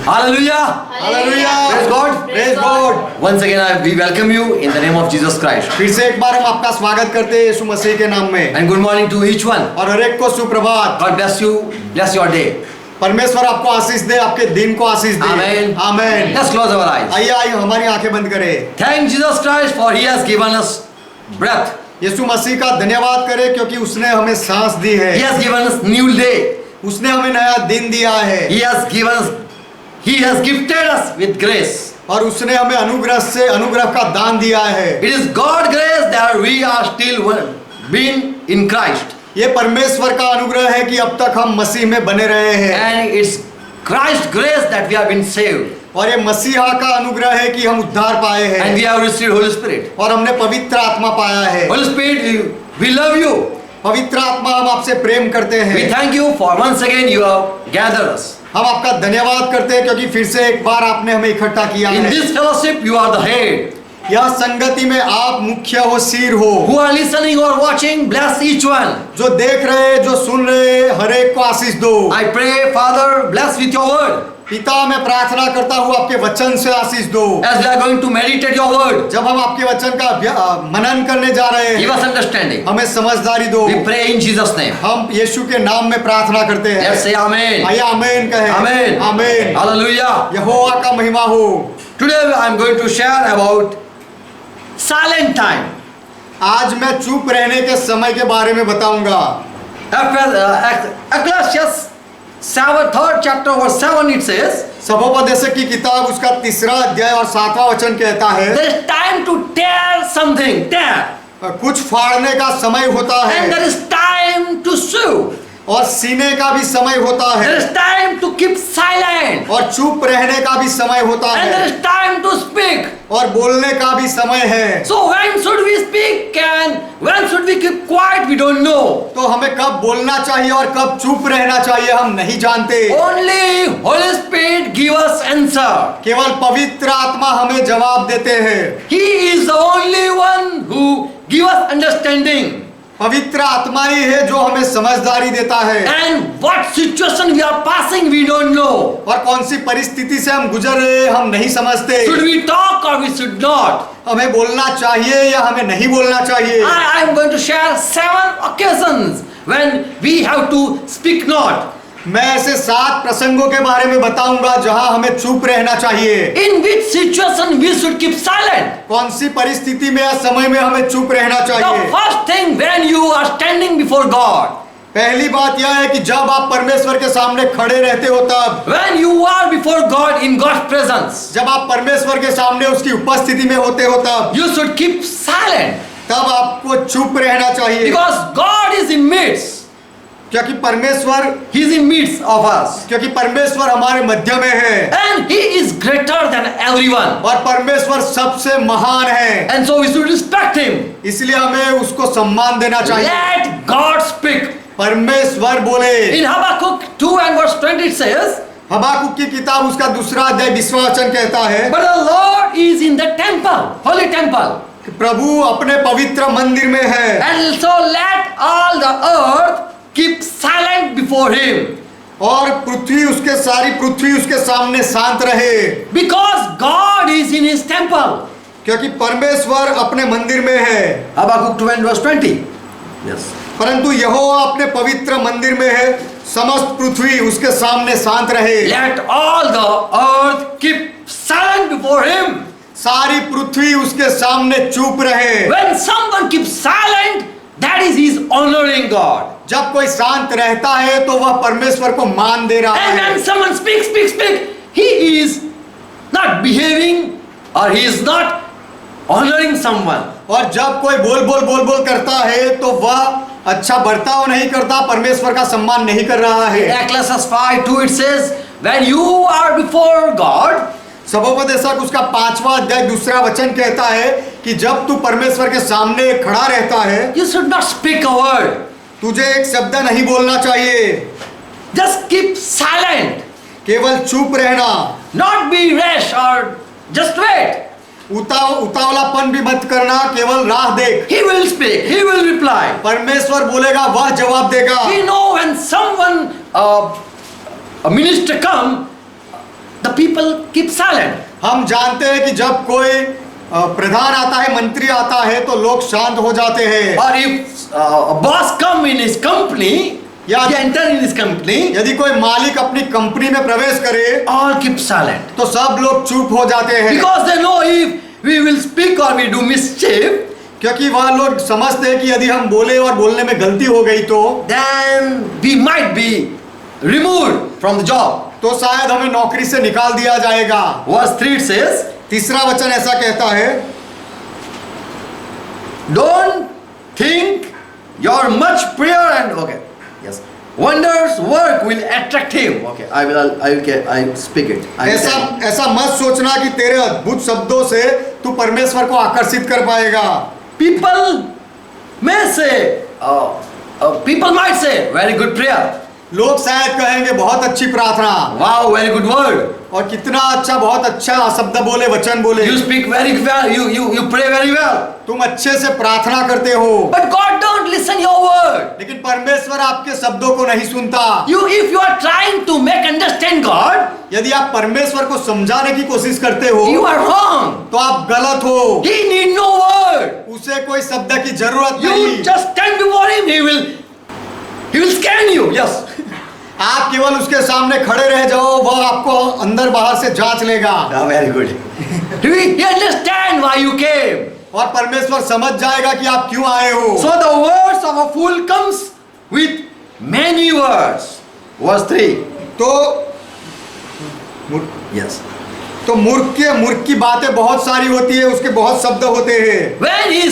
Hallelujah. Hallelujah. Praise God. Praise God. Once again, we welcome you in the name of Jesus Christ. फिर से एक बार हम आपका स्वागत करते हैं यीशु मसीह के नाम में। And good morning to each one. और हर एक को सुप्रभात। God bless you. Bless your day. परमेश्वर आपको आशीष दे, आपके दिन को आशीष दे। Amen. Amen. Let's close our eyes. आइए हमारी आंखें बंद करें। Thank Jesus Christ for He has given us breath. यीशु मसीह का धन्यवाद करें क्योंकि उसने हमें सांस दी है। He has given us new day. उसने हमें नया दिन दिया है। He has gifted us with grace. और उसने हमें अनुग्रह का दान दिया है। It is God grace that we are still being in Christ. ये परमेश्वर का अनुग्रह है कि अब तक हम मसीह में बने रहे हैं। And it's Christ grace that we have been saved. और ये मसीहा का अनुग्रह है कि हम उद्धार पाए हैं। And we have received Holy Spirit. और हमने पवित्र आत्मा पाया है। Holy Spirit, we love you. पवित्र आत्मा हम आपसे प्रेम करते हैं। We thank you for once again you have gathered us. हम आपका धन्यवाद करते हैं क्योंकि फिर से एक बार आपने हमें इकट्ठा किया In है। this fellowship you are the head. यह संगति में आप मुख्य हो, सिर हो। Who are listening or watching, bless each one. जो देख रहे, जो सुन रहे, हर एक को आशीष दो। I pray, Father, bless with your word. पिता, मैं प्रार्थना करता हूँ आपके वचन से आशीष दो। As we are going to meditate your word, जब हम आपके वचन का मनन करने जा रहे हैं, give us understanding. हमें समझदारी दो। We pray in Jesus' name. हम यीशु के नाम में प्रार्थना करते हैं। Let's say Amen. आइए आमीन कहें। Amen. आमीन। Hallelujah. यहोवा का महिमा हो। Today I am going to share about silent time. आज मैं चुप रहने के समय के बारे में बताऊंगा। Ecclesiastes 7, 3rd chapter verse 7 it says, सभोपदेशक की किताब उसका 3रा अध्याय और 7वां वचन कहता है, there is time to tear something, tear, कुछ फाड़ने का समय होता and है there is time to sew, और सीने का भी समय होता there है is time to keep silent, और चुप रहने का भी समय होता and there है is time to speak. और बोलने का भी समय है। So when should we speak and when should we keep quiet, we don't know. तो हमें कब बोलना चाहिए और कब चुप रहना चाहिए हम नहीं जानते। Only Holy Spirit give us answer. केवल पवित्र आत्मा हमें जवाब देते हैं। He is the only one who give us understanding. पवित्र आत्मा ही है जो हमें समझदारी देता है। And what situation we are passing, we don't know. और कौन सी परिस्थिति से हम गुजर रहे हैं हम नहीं समझते। Should we talk or we should not? हमें बोलना चाहिए या हमें नहीं बोलना चाहिए। I am going to share 7 occasions when we have to speak not. मैं ऐसे 7 प्रसंगों के बारे में बताऊंगा जहां हमें चुप रहना चाहिए। In which situation we should keep silent? कौन सी परिस्थिति में या समय में हमें चुप रहना The चाहिए। first thing when you are standing before God, पहली बात यह है कि जब आप परमेश्वर के सामने खड़े रहते हो तब, when you are before God in God's presence, जब आप परमेश्वर के सामने उसकी उपस्थिति में होते हो तब you should keep silent आपको चुप रहना चाहिए। because God is in midst. क्योंकि परमेश्वर He is in midst of us. क्योंकि परमेश्वर हमारे मध्य में है And He is greater than everyone. और परमेश्वर सबसे महान है। And so we should respect Him. इसलिए हमें उसको सम्मान देना चाहिए। Let God speak. परमेश्वर बोले। In Habakkuk 2 and verse 20 it says, हबाकुक की किताब उसका 2रा अध्याय 20वां वचन कहता है, but the Lord is in the temple, holy temple. कि प्रभु अपने पवित्र मंदिर में है। And so let all the earth keep silent before Him. और सारी पृथ्वी उसके सामने शांत रहे। Because God is in His temple. क्योंकि परमेश्वर अपने मंदिर में है। Habakkuk 2 and verse 20. Yes. परंतु यहोवा अपने पवित्र मंदिर में है, समस्त पृथ्वी उसके सामने शांत रहे। Let all the earth keep silent before Him. सारी पृथ्वी उसके सामने चुप रहे। When someone keeps silent, that is he is honoring God. जब कोई शांत रहता है तो वह परमेश्वर को मान दे रहा And है। when someone speaks, he is not behaving or he is not honoring someone. और जब कोई बोल करता है तो वह अच्छा बर्ताव नहीं करता, परमेश्वर का सम्मान नहीं कर रहा है। Ecclesiastes 5:2 it says, when you are before God, सभोपदेशक उसका 5वां अध्याय 2रा वचन कहता है कि जब तू परमेश्वर के सामने खड़ा रहता है, you should not speak a word. तुझे एक शब्द नहीं बोलना चाहिए। Just keep silent. केवल चुप रहना। Not be rash or just wait. उतावलापन भी मत करना, केवल राह देख। He will speak, he will reply. परमेश्वर बोलेगा, वह जवाब देगा। We know when someone a minister come, the people keep silent. हम जानते हैं कि जब कोई प्रधान आता है, मंत्री आता है, तो लोग शांत हो जाते हैं। Or if a boss come in his company, Yeah. he enter in his company, यदि कोई मालिक अपनी कंपनी में प्रवेश करे all keep silent. तो सब लोग चुप हो जाते हैं, Because they know if we will speak or we do mischief, क्योंकि वह लोग समझते हैं कि यदि हम बोले और बोलने में गलती हो गई तो then we might be removed from the job. तो शायद हमें नौकरी से निकाल दिया जाएगा। Verse 3 says, तीसरा वचन ऐसा कहता है, don't think your much prayer and okay, yes, wonders work will attract him. Okay, I speak it. I will ऐसा tell you. ऐसा मत सोचना कि तेरे अद्भुत शब्दों से तू परमेश्वर को आकर्षित कर पाएगा। People may say, people might say, very good prayer. लोग शायद कहेंगे बहुत अच्छी प्रार्थना, Wow, very good word. और कितना अच्छा, बहुत अच्छा शब्द बोले, वचन बोले, You speak very well. You pray very well. तुम अच्छे से प्रार्थना करते हो। But God don't listen your word. लेकिन परमेश्वर आपके शब्दों को नहीं सुनता। If you are trying to make understand God, यदि आप परमेश्वर को समझाने की कोशिश करते हो you are wrong. तो आप गलत हो। He need no word. उसे कोई शब्द की जरूरत You नहीं। just stand before him. He will scan you. Yes. आप केवल उसके सामने खड़े रह जाओ, वह आपको अंदर बाहर से जांच लेगा। Very good. He understand why you came. और परमेश्वर समझ जाएगा कि आप क्यों आए हो। So the words of a fool comes with many words. Verse 3. तो Yes. तो मूर्ख की बातें बहुत सारी होती है, उसके बहुत शब्द होते हैं। When he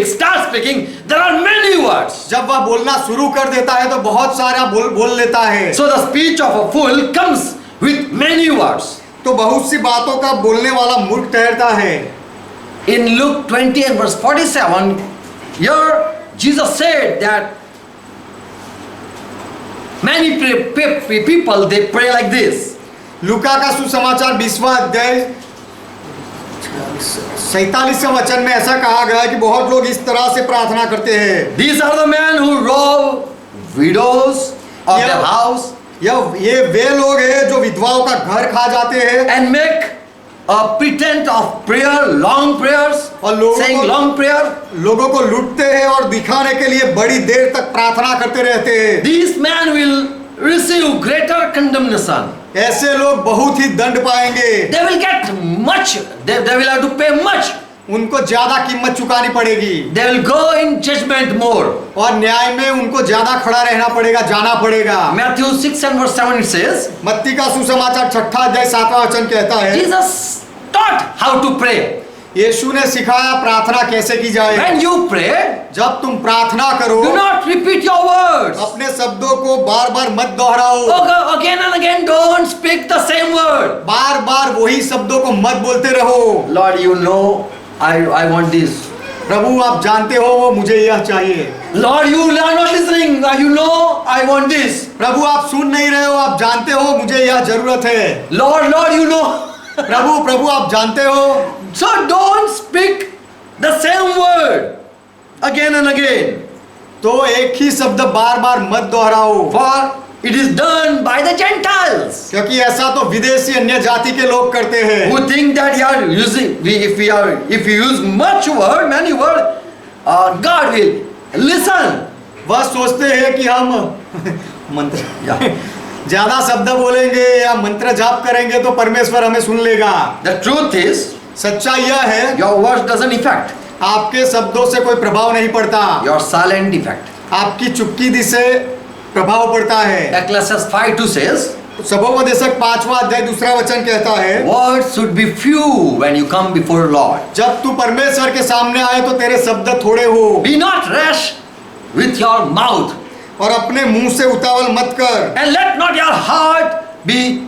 starts speaking, there are many words. जब वह बोलना शुरू कर देता है तो बहुत सारा बोल लेता है। So the speech of a fool comes with many words. तो बहुत सी बातों का बोलने वाला मूर्ख ठहरता है। In Luke 20 and verse 47, here Jesus said that many people they pray like this. लूका का सुसमाचार 20वां अध्याय 47वें वचन में ऐसा कहा गया है कि बहुत लोग इस तरह से प्रार्थना करते हैं। These are the men who rob widows of their house ये वे लोग हैं जो विधवाओं का घर खा जाते हैं and make a pretense of prayer, long prayers, और saying long prayer. लोगों को लूटते हैं और दिखाने के लिए बड़ी देर तक प्रार्थना करते रहते हैं। These men will receive greater condemnation. ऐसे लोग बहुत ही दंड पाएंगे। They will get much. They will have to pay much. उनको ज्यादा कीमत चुकानी पड़ेगी। They will go in judgment more. और न्याय में उनको ज्यादा खड़ा रहना पड़ेगा, जाना पड़ेगा। Matthew 6 and verse 7 it says, मत्ती का सुसमाचार 6 अध्याय 7वां वचन कहता है, Jesus taught how to pray. यीशु ने सिखाया प्रार्थना कैसे की जाए। When you pray, जब तुम प्रार्थना करो do not repeat your words. अपने शब्दों को बार बार मत दोहराओ। Again and again, don't speak the same word. बार बार वही शब्दों को मत बोलते रहो। Lord, you know, I want this. प्रभु आप जानते हो वो मुझे यह चाहिए। Lord, you are not listening. You know, I want this. प्रभु आप सुन नहीं रहे हो, आप जानते हो मुझे यह जरूरत है। Lord, you know. प्रभु आप जानते हो। So don't speak the same word again and again. तो एक ही शब्द बार बार मत दोहराओ। For it is done by the Gentiles. क्योंकि ऐसा तो विदेशी अन्य जाति के लोग करते हैं। Who think that you are using, if you use many word, God will listen. वह सोचते हैं कि हम मंत्र ज्यादा शब्द बोलेंगे या मंत्र जाप करेंगे तो परमेश्वर हमें सुन लेगा। The truth is, सच्चाई यह है your words doesn't affect. आपके शब्दों से कोई प्रभाव नहीं पड़ता, Your silent effect. आपकी चुप्पी से प्रभाव पड़ता है। Ecclesiastes 5:2 says, सबोपदेशक 5वां अध्याय 2 वचन कहता है, words should be few when you come before Lord. जब तू परमेश्वर के सामने आए तो तेरे शब्द थोड़े हो। Be not rash with your mouth. और अपने मुंह से उतावल मत कर। And let not your heart be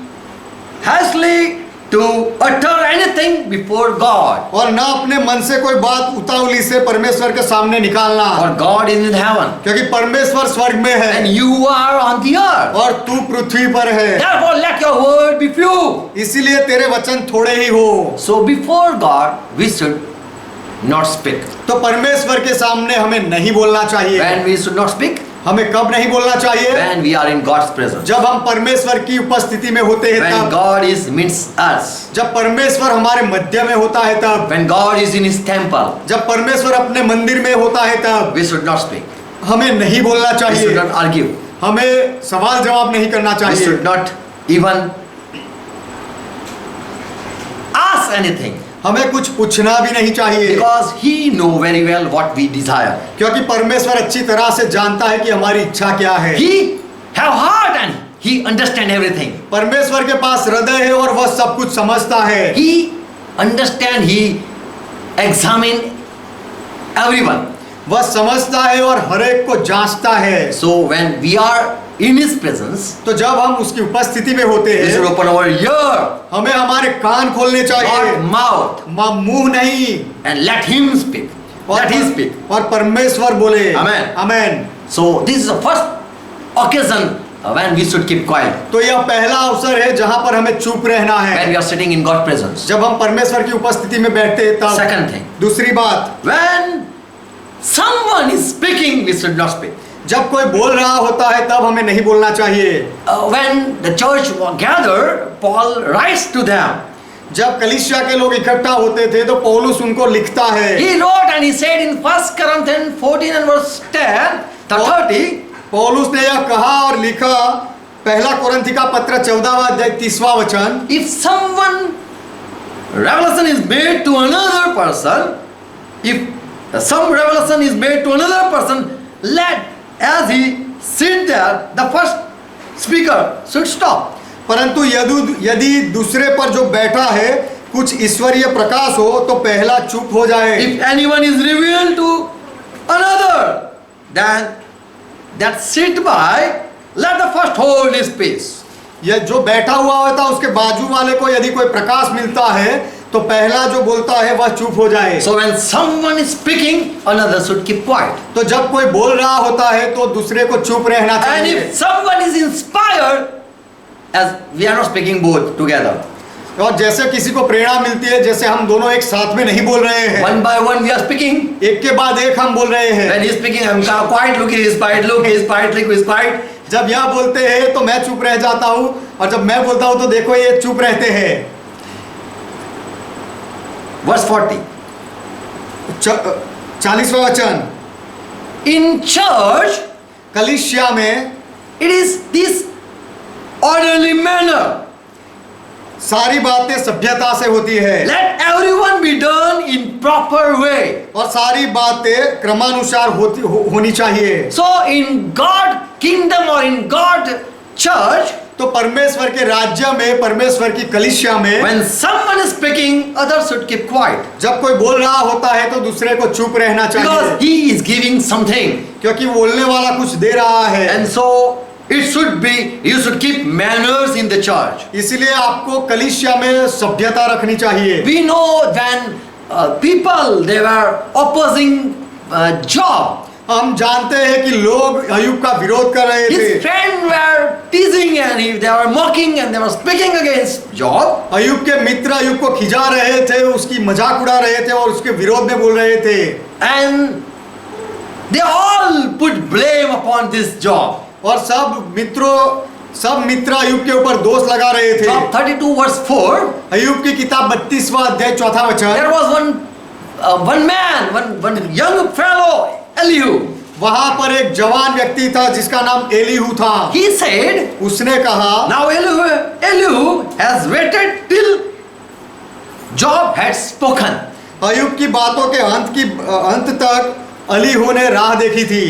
hastily to utter anything before God. और ना अपने मन से कोई बात उतावली से परमेश्वर के सामने निकालना। For God is in heaven क्योंकि परमेश्वर स्वर्ग में है and you are on the earth. और तू पृथ्वी पर है। Therefore let your word be few. इसीलिए तेरे वचन थोड़े ही हो। So before God we should not speak. तो परमेश्वर के सामने हमें नहीं बोलना चाहिए। When we should not speak, हमें कब नहीं बोलना चाहिए? When we are in God's presence. जब हम परमेश्वर की उपस्थिति में होते हैं When तब। God is midst us. जब परमेश्वर हमारे मध्य में होता है तब। When God is in His temple. जब परमेश्वर अपने मंदिर में होता है तब। We should not speak. हमें नहीं बोलना We should चाहिए, not argue. हमें सवाल जवाब नहीं करना We चाहिए, should not even ask anything. हमें कुछ पूछना भी नहीं चाहिए, Because He know very well what we desire. क्योंकि परमेश्वर अच्छी तरह से जानता है कि हमारी इच्छा क्या है। He have heart and He understand everything. परमेश्वर के पास हृदय है और वह सब कुछ समझता है। He understand, He examine everyone. वह समझता है और हर एक को जांचता है। So when we are in His presence, तो जब हम उसकी उपस्थिति में होते we should हैं, open our ear, हमें हमारे कान खोलने चाहिए, not mouth, मुंह नहीं, and let Him speak. Let He speak. और परमेश्वर बोले। Amen. Amen. So this is the first occasion when we should keep quiet. तो यह पहला अवसर है जहां पर हमें चुप रहना When है, we are sitting in God's presence. जब हम परमेश्वर की उपस्थिति में बैठते हैं तब। Second thing, दूसरी बात, when someone is speaking, we should not speak. जब कोई बोल रहा होता है तब हमें नहीं बोलना चाहिए। When the church gathered, Paul writes to them. जब कलीसिया के लोग इकट्ठा होते थे तो पौलुस उनको लिखता है। He wrote and he said in 1 Corinthians 14 and verse 10 to 30. पौलुस ने यह कहा और लिखा, पहला कोरिन्थी का पत्र 14वां अध्याय 30वां वचन, If someone revelation is made to another person, if some revelation is made to another person, let as he sit there, the first speaker should stop. परंतु यदि दूसरे पर जो बैठा है कुछ ईश्वरीय प्रकाश हो तो पहला चुप हो जाए। If anyone is revealed to another, then that sit by, let the first hold his peace. यह जो बैठा हुआ होता है उसके बाजू वाले को यदि कोई प्रकाश मिलता है तो पहला जो बोलता है वह चुप हो जाए। So when someone is speaking, another should keep quiet. तो जब कोई बोल रहा होता है तो दूसरे को चुप रहना And चाहिए। if someone is inspired, as we are not speaking both together, और जैसे किसी को प्रेरणा मिलती है, जैसे हम दोनों एक साथ में नहीं बोल रहे हैं, one by one we are speaking. एक के बाद एक हम बोल रहे हैं। When he is speaking, I'm quiet, look, he is quiet, look, he is quiet, look, he is quiet. जब यह बोलते हैं तो मैं चुप रह जाता हूँ, और जब मैं बोलता हूँ तो देखो ये चुप रहते हैं। Verse 40. 40वां वचन, In church, कलीसिया में it is this orderly manner. सारी बातें सभ्यता से होती है, Let everyone be done in proper way. और सारी बातें क्रमानुसार होनी चाहिए। So in God kingdom or in God church, तो परमेश्वर के राज्य में, परमेश्वर की कलीसिया में, when someone is speaking, others should keep quiet. जब कोई बोल रहा होता है तो दूसरे को चुप रहना चाहिए, Because he is giving something. क्योंकि बोलने वाला कुछ दे रहा है। And so it should be, you should keep manners in the church. इसलिए आपको कलीसिया में सभ्यता रखनी चाहिए। We know when people, they were opposing Job. हम जानते हैं कि लोग अय्यूब का विरोध कर रहे थे। His friends were teasing and they were mocking and they were speaking against Job. अय्यूब के मित्र अय्यूब को खिजा रहे थे, उसकी मजाक उड़ा रहे थे और उसके विरोध में बोल रहे थे। And they all put blame upon this Job. और सब मित्र अय्यूब के ऊपर दोष लगा रहे थे। Job 32 verse 4. अय्यूब की किताब 32वां अध्याय 4वां वचन, There was one man, one young fellow, Elihu. वहां पर एक जवान व्यक्ति था जिसका नाम एलीहू था। He said, उसने कहा, now Elihu has waited till Job had spoken. अय्यूब की बातों के अंत तक एलीहू ने राह देखी थी।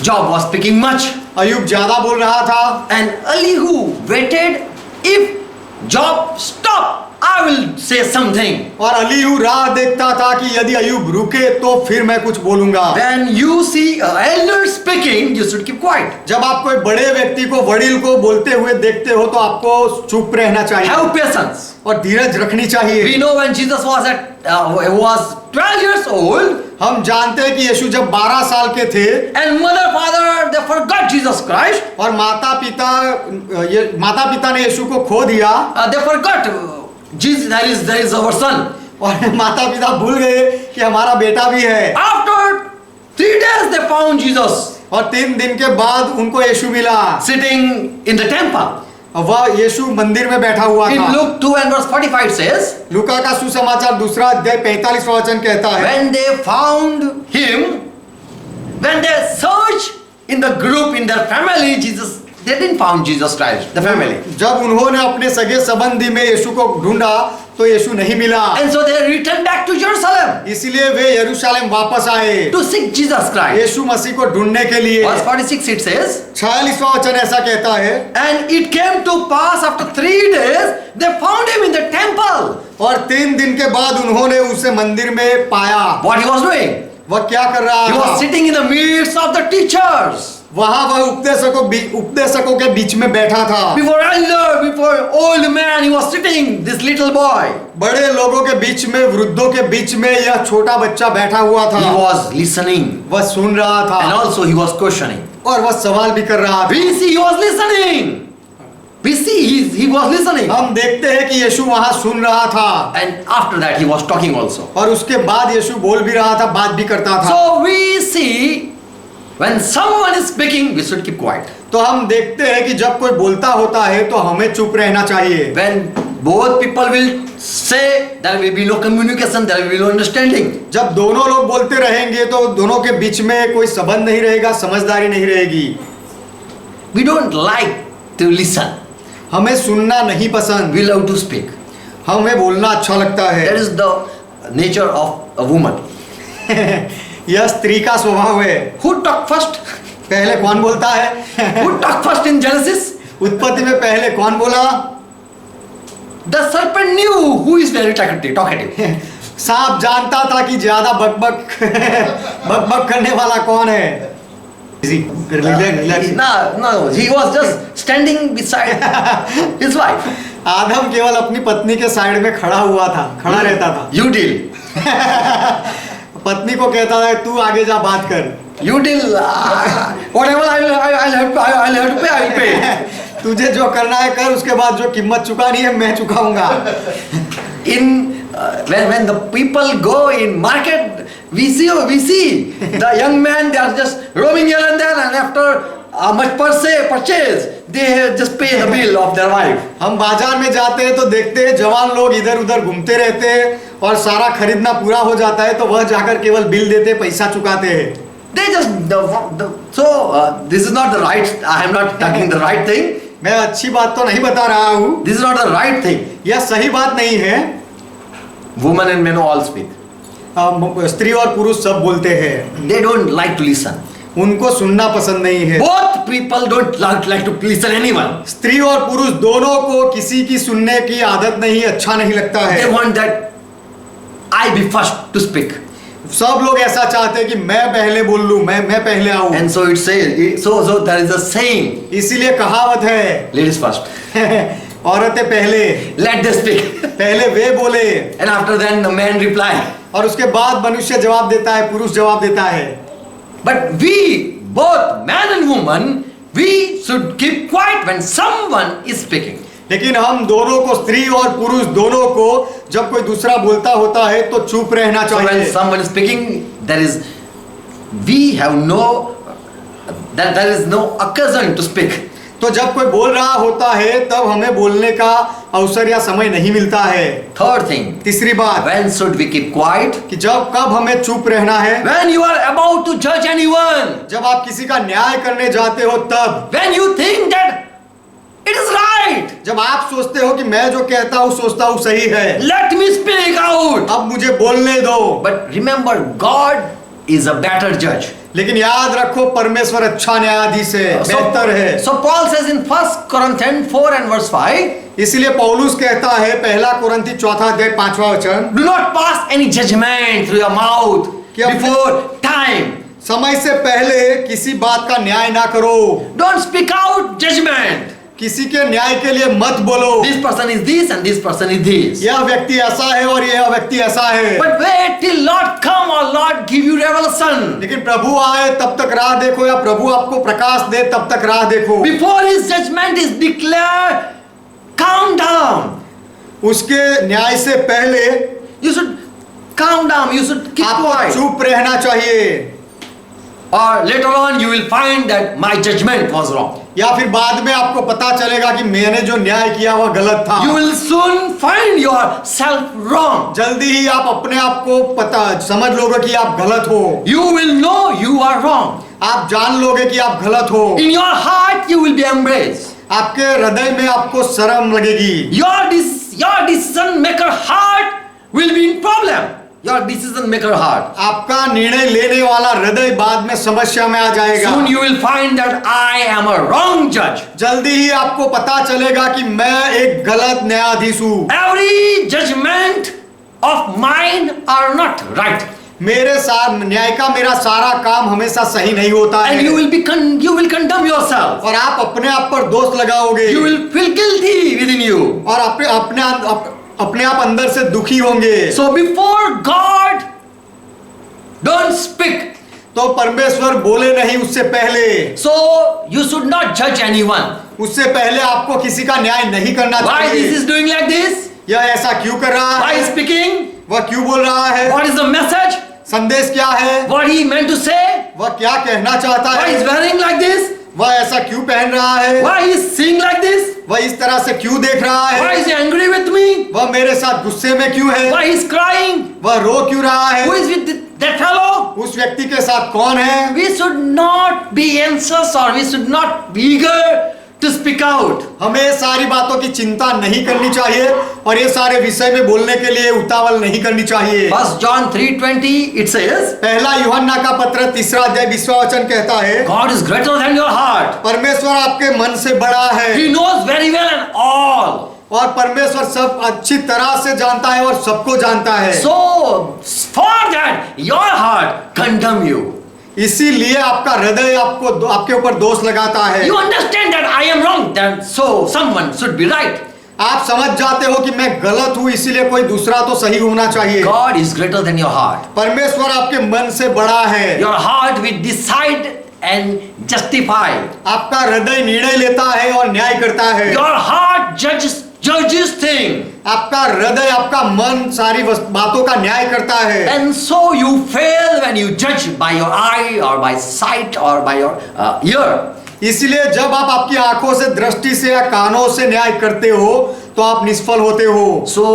Job was speaking much. अय्यूब ज्यादा बोल रहा था, And Elihu waited. If Job stopped, I will say something. और एलीहू राह देखता था कि यदि अय्यूब रुके तो फिर मैं कुछ बोलूंगा। When you see an elder speaking, you should keep quiet. जब आप कोई बड़े व्यक्ति को, वडील को बोलते हुए देखते हो तो आपको चुप रहना चाहिए Have patience. और धीरज रखनी चाहिए। We know when Jesus was 12 years old, हम जानते हैं कि यीशु जब 12 साल के थे and mother, father, they forgot Jesus Christ. और माता पिता ने यीशु को खो दिया, They forgot Jesus. There is our son. और माता पिता भूल गए कि हमारा बेटा भी है। After 3 days, they found Jesus. और 3 दिन के बाद उनको यीशु मिला। sitting in the temple. वह यीशु मंदिर में बैठा हुआ In था। Luke 2 and verse 45 says, लूका का सुसमाचार 2 अध्याय 45वां वचन कहता है, when they found him, when they searched in the group, in their family, Jesus, they didn't found Jesus Christ, the family. जब उन्होंने अपने सगे संबंधी में यीशु को ढूंढा तो यीशु नहीं मिला। And so they returned back to Jerusalem इसलिए वे यरूशलेम वापस आए to seek Jesus Christ. यीशु मसीह को ढूंढने के लिए। Verse 46 it says, 46वां वचन ऐसा कहता है, and it came to pass after 3 days, they found him in the temple. और 3 दिन के बाद उन्होंने उसे मंदिर में पाया। What he was doing? वह क्या कर रहा He was था? sitting in the midst of the teachers. वहां वह उपदेशकों के बीच में बैठा था। Before elder, before old man, he was sitting, this little boy. बड़े लोगों के बीच में, वृद्धों के बीच में यह छोटा बच्चा बैठा हुआ था। He was listening वह सुन रहा था and also he was questioning. और वह सवाल भी कर रहा था। We see he was listening. We see he was listening. हम देखते हैं कि यीशु वहां सुन रहा था And after that he was talking also. और उसके बाद यीशु बोल भी रहा था, बात भी करता था। So we see when someone is speaking, we should keep quiet. तो हम देखते हैं कि जब कोई बोलता होता है तो हमें चुप रहना चाहिए। When both people will say, there will be no communication, there will be no understanding. जब दोनों लोग बोलते रहेंगे तो दोनों के बीच में कोई संबंध नहीं रहेगा, समझदारी नहीं रहेगी। We don't like to listen. हमें सुनना नहीं पसंद, We love to speak. हमें बोलना अच्छा लगता है। That is the nature of a woman. यह स्त्री का स्वभाव है। Who talk first? पहले कौन बोलता है? Who talk first in Genesis? उत्पत्ति में पहले कौन बोला? The serpent knew who is very talkative. सांप जानता था कि ज्यादा बकबक बकबक करने वाला कौन है। No, he was just standing beside his wife. आदम केवल अपनी पत्नी के साइड में खड़ा हुआ था, खड़ा रहता था। You deal. पत्नी को कहता था तू आगे जा बात कर। You deal. Whatever I'll have to pay, I'll pay. तुझे जो करना है कर, उसके बाद जो कीमत चुकानी है मैं चुकाऊंगा। When the people go in market, we see the young men, they are just roaming here and there, and after much purchase, they just pay the bill of their wife. हम बाजार में जाते हैं तो देखते हैं जवान लोग इधर उधर घूमते रहते हैं और सारा खरीदना पूरा हो जाता है तो वह जाकर केवल बिल देते, पैसा चुकाते हैं। They just this is not the right. I am not talking the right thing. मैं अच्छी बात तो नहीं बता रहा हूँ, This is not the right thing. यह सही बात नहीं है। Women and men all speak. स्त्री और पुरुष सब बोलते हैं, They don't like to listen. उनको सुनना पसंद नहीं है। Both people don't like to listen anyone. स्त्री और पुरुष दोनों को किसी की सुनने की आदत नहीं, अच्छा नहीं लगता They है। want that I be first to speak. सब लोग ऐसा चाहते हैं कि मैं पहले बोल लूं, मैं पहले आऊं। And so it says, so there is a saying, इसीलिए कहावत है, ladies first. औरतें पहले, Let them speak. पहले वे बोले And after then the man reply. और उसके बाद मनुष्य जवाब देता है, पुरुष जवाब देता है। But we, both man and woman, we should keep quiet when someone is speaking. लेकिन हम दोनों को, स्त्री और पुरुष दोनों को, जब कोई दूसरा बोलता होता है तो चुप रहना So when चाहिए। someone is speaking, there is no occasion to speak. तो जब कोई बोल रहा होता है तब हमें बोलने का अवसर या समय नहीं मिलता है। Third thing, तीसरी बात, when should we keep quiet? कि कब हमें चुप रहना है? When you are about to judge anyone. जब आप किसी का न्याय करने जाते हो तब। When you think that it is right. जब आप सोचते हो कि मैं जो कहता हूँ सोचता हूँ सही है, Let me speak out. अब मुझे बोलने दो। But remember, God is a better judge. लेकिन याद रखो परमेश्वर अच्छा न्यायाधीश है, बेहतर है। So Paul says in 1 Corinthians 4 and verse 5, इसलिए पौलुस कहता है, पहला कुरिन्थी 4 अध्याय 5वां वचन, do not pass any judgment through your mouth कि अपने- before time. समय से पहले किसी बात का न्याय ना करो। Don't speak out judgment. किसी के न्याय के लिए मत बोलो। This person is this and this person is this. यह व्यक्ति ऐसा है और यह व्यक्ति ऐसा है। But wait till Lord come or Lord give you revelation. लेकिन प्रभु आए तब तक राह देखो, या प्रभु आपको प्रकाश दे तब तक राह देखो। Before his judgment is declared, calm down. उसके न्याय से पहले You should calm down. You should keep आपको quiet. चुप रहना चाहिए। or later on you will find that my judgment was wrong. या फिर बाद में आपको पता चलेगा कि मैंने जो न्याय किया वह गलत था। You will soon find yourself wrong. जल्दी ही आप अपने आप को पता समझ लोगे कि आप गलत हो। You will know you are wrong. आप जान लोगे कि आप गलत हो। In your heart you will be embraced. आपके हृदय में आपको शर्म लगेगी। Your decision maker heart will be in problem. Your decision maker heart. आपका निर्णय लेने वाला हृदय बाद में समस्या में आ जाएगा। Soon you will find that I am a wrong judge. जल्दी ही आपको पता चलेगा कि मैं एक गलत न्यायाधीश हूँ। Every judgment of mine are not right. मेरे साथ न्याय का मेरा सारा काम हमेशा सही नहीं होता है। And you will condemn yourself. और आप अपने आप पर दोष लगाओगे। You will feel guilty within you. और अपने आप अंदर से दुखी होंगे। So before God, don't speak. तो परमेश्वर बोले नहीं उससे पहले। So you should not judge anyone. उससे पहले आपको किसी का न्याय नहीं करना Why चाहिए। this is doing like this? यह ऐसा क्यों कर रहा Why है? speaking? वह क्यों बोल रहा है? What is the message? संदेश क्या है? What he meant to say? वह क्या कहना चाहता Why is है? wearing like this? वह ऐसा क्यों पहन रहा है? Why is seeing like this? वह इस तरह से क्यों देख रहा Why है? is he angry with me? वह मेरे साथ गुस्से में क्यों है? Why is crying? वह रो क्यों रहा Who है? is with that fellow? उस व्यक्ति के साथ कौन है? We should not be anxious or we should not be eager to speak out. हमें सारी बातों की चिंता नहीं करनी चाहिए और ये सारे विषय में बोलने के लिए उतावल नहीं करनी चाहिए। 1 John 3:20 it says, पहला यूहन्ना का पत्र 3 अध्याय 20वां वचन कहता है, God is greater than your heart. परमेश्वर आपके मन से बड़ा है He knows very well and all. और परमेश्वर सब अच्छी तरह से जानता है और सबको जानता है। So for that your heart condemn you. इसीलिए आपका हृदय आपके ऊपर दोष लगाता है। You understand that I am wrong, then so someone should be right. आप समझ जाते हो कि मैं गलत हूँ, इसीलिए कोई दूसरा तो सही होना चाहिए। God is greater than your heart. परमेश्वर आपके मन से बड़ा है। Your heart will decide and justify. आपका हृदय निर्णय लेता है और न्याय करता है। Your heart judges things. आपका हृदय आपका मन सारी बातों का न्याय करता है। And so you fail when you judge by your eye or by sight or by your ear. इसलिए जब आप आपकी आंखों से, दृष्टि से या कानों से न्याय करते हो तो आप निष्फल होते हो। So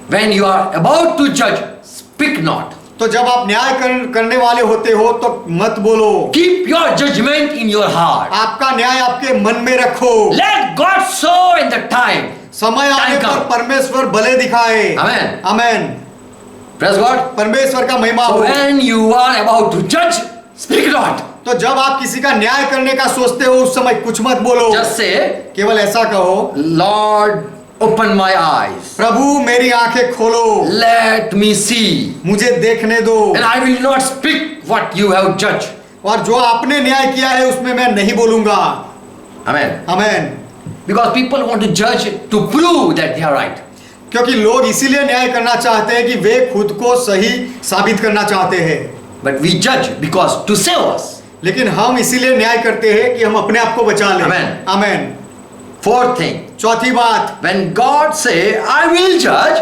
when you are about to judge, speak not. तो जब आप न्याय करने वाले होते हो तो मत बोलो। Keep your judgment in your heart. आपका न्याय आपके मन में रखो। Let God show in the time. समय आने पर परमेश्वर भले दिखाए। Amen. आमेन। Praise God. परमेश्वर का महिमा So हो। when you are about to judge, speak not. तो जब आप किसी का न्याय करने का सोचते हो उस समय कुछ मत बोलो। Just say, केवल ऐसा कहो, Lord, open my eyes. प्रभु मेरी आंखें खोलो, Let me see. मुझे देखने दो। And I will not speak what you have judged. और जो आपने न्याय किया है उसमें मैं नहीं बोलूंगा। Amen. Amen. Because people want to judge to prove that they are right. क्योंकि लोग इसीलिए न्याय करना चाहते हैं कि वे खुद को सही साबित करना चाहते हैं। But we judge because to save us. लेकिन हम इसीलिए न्याय करते हैं कि हम अपने आप को बचा लें। Amen. आमेन। Fourth thing, चौथी बात, when God say, I will judge,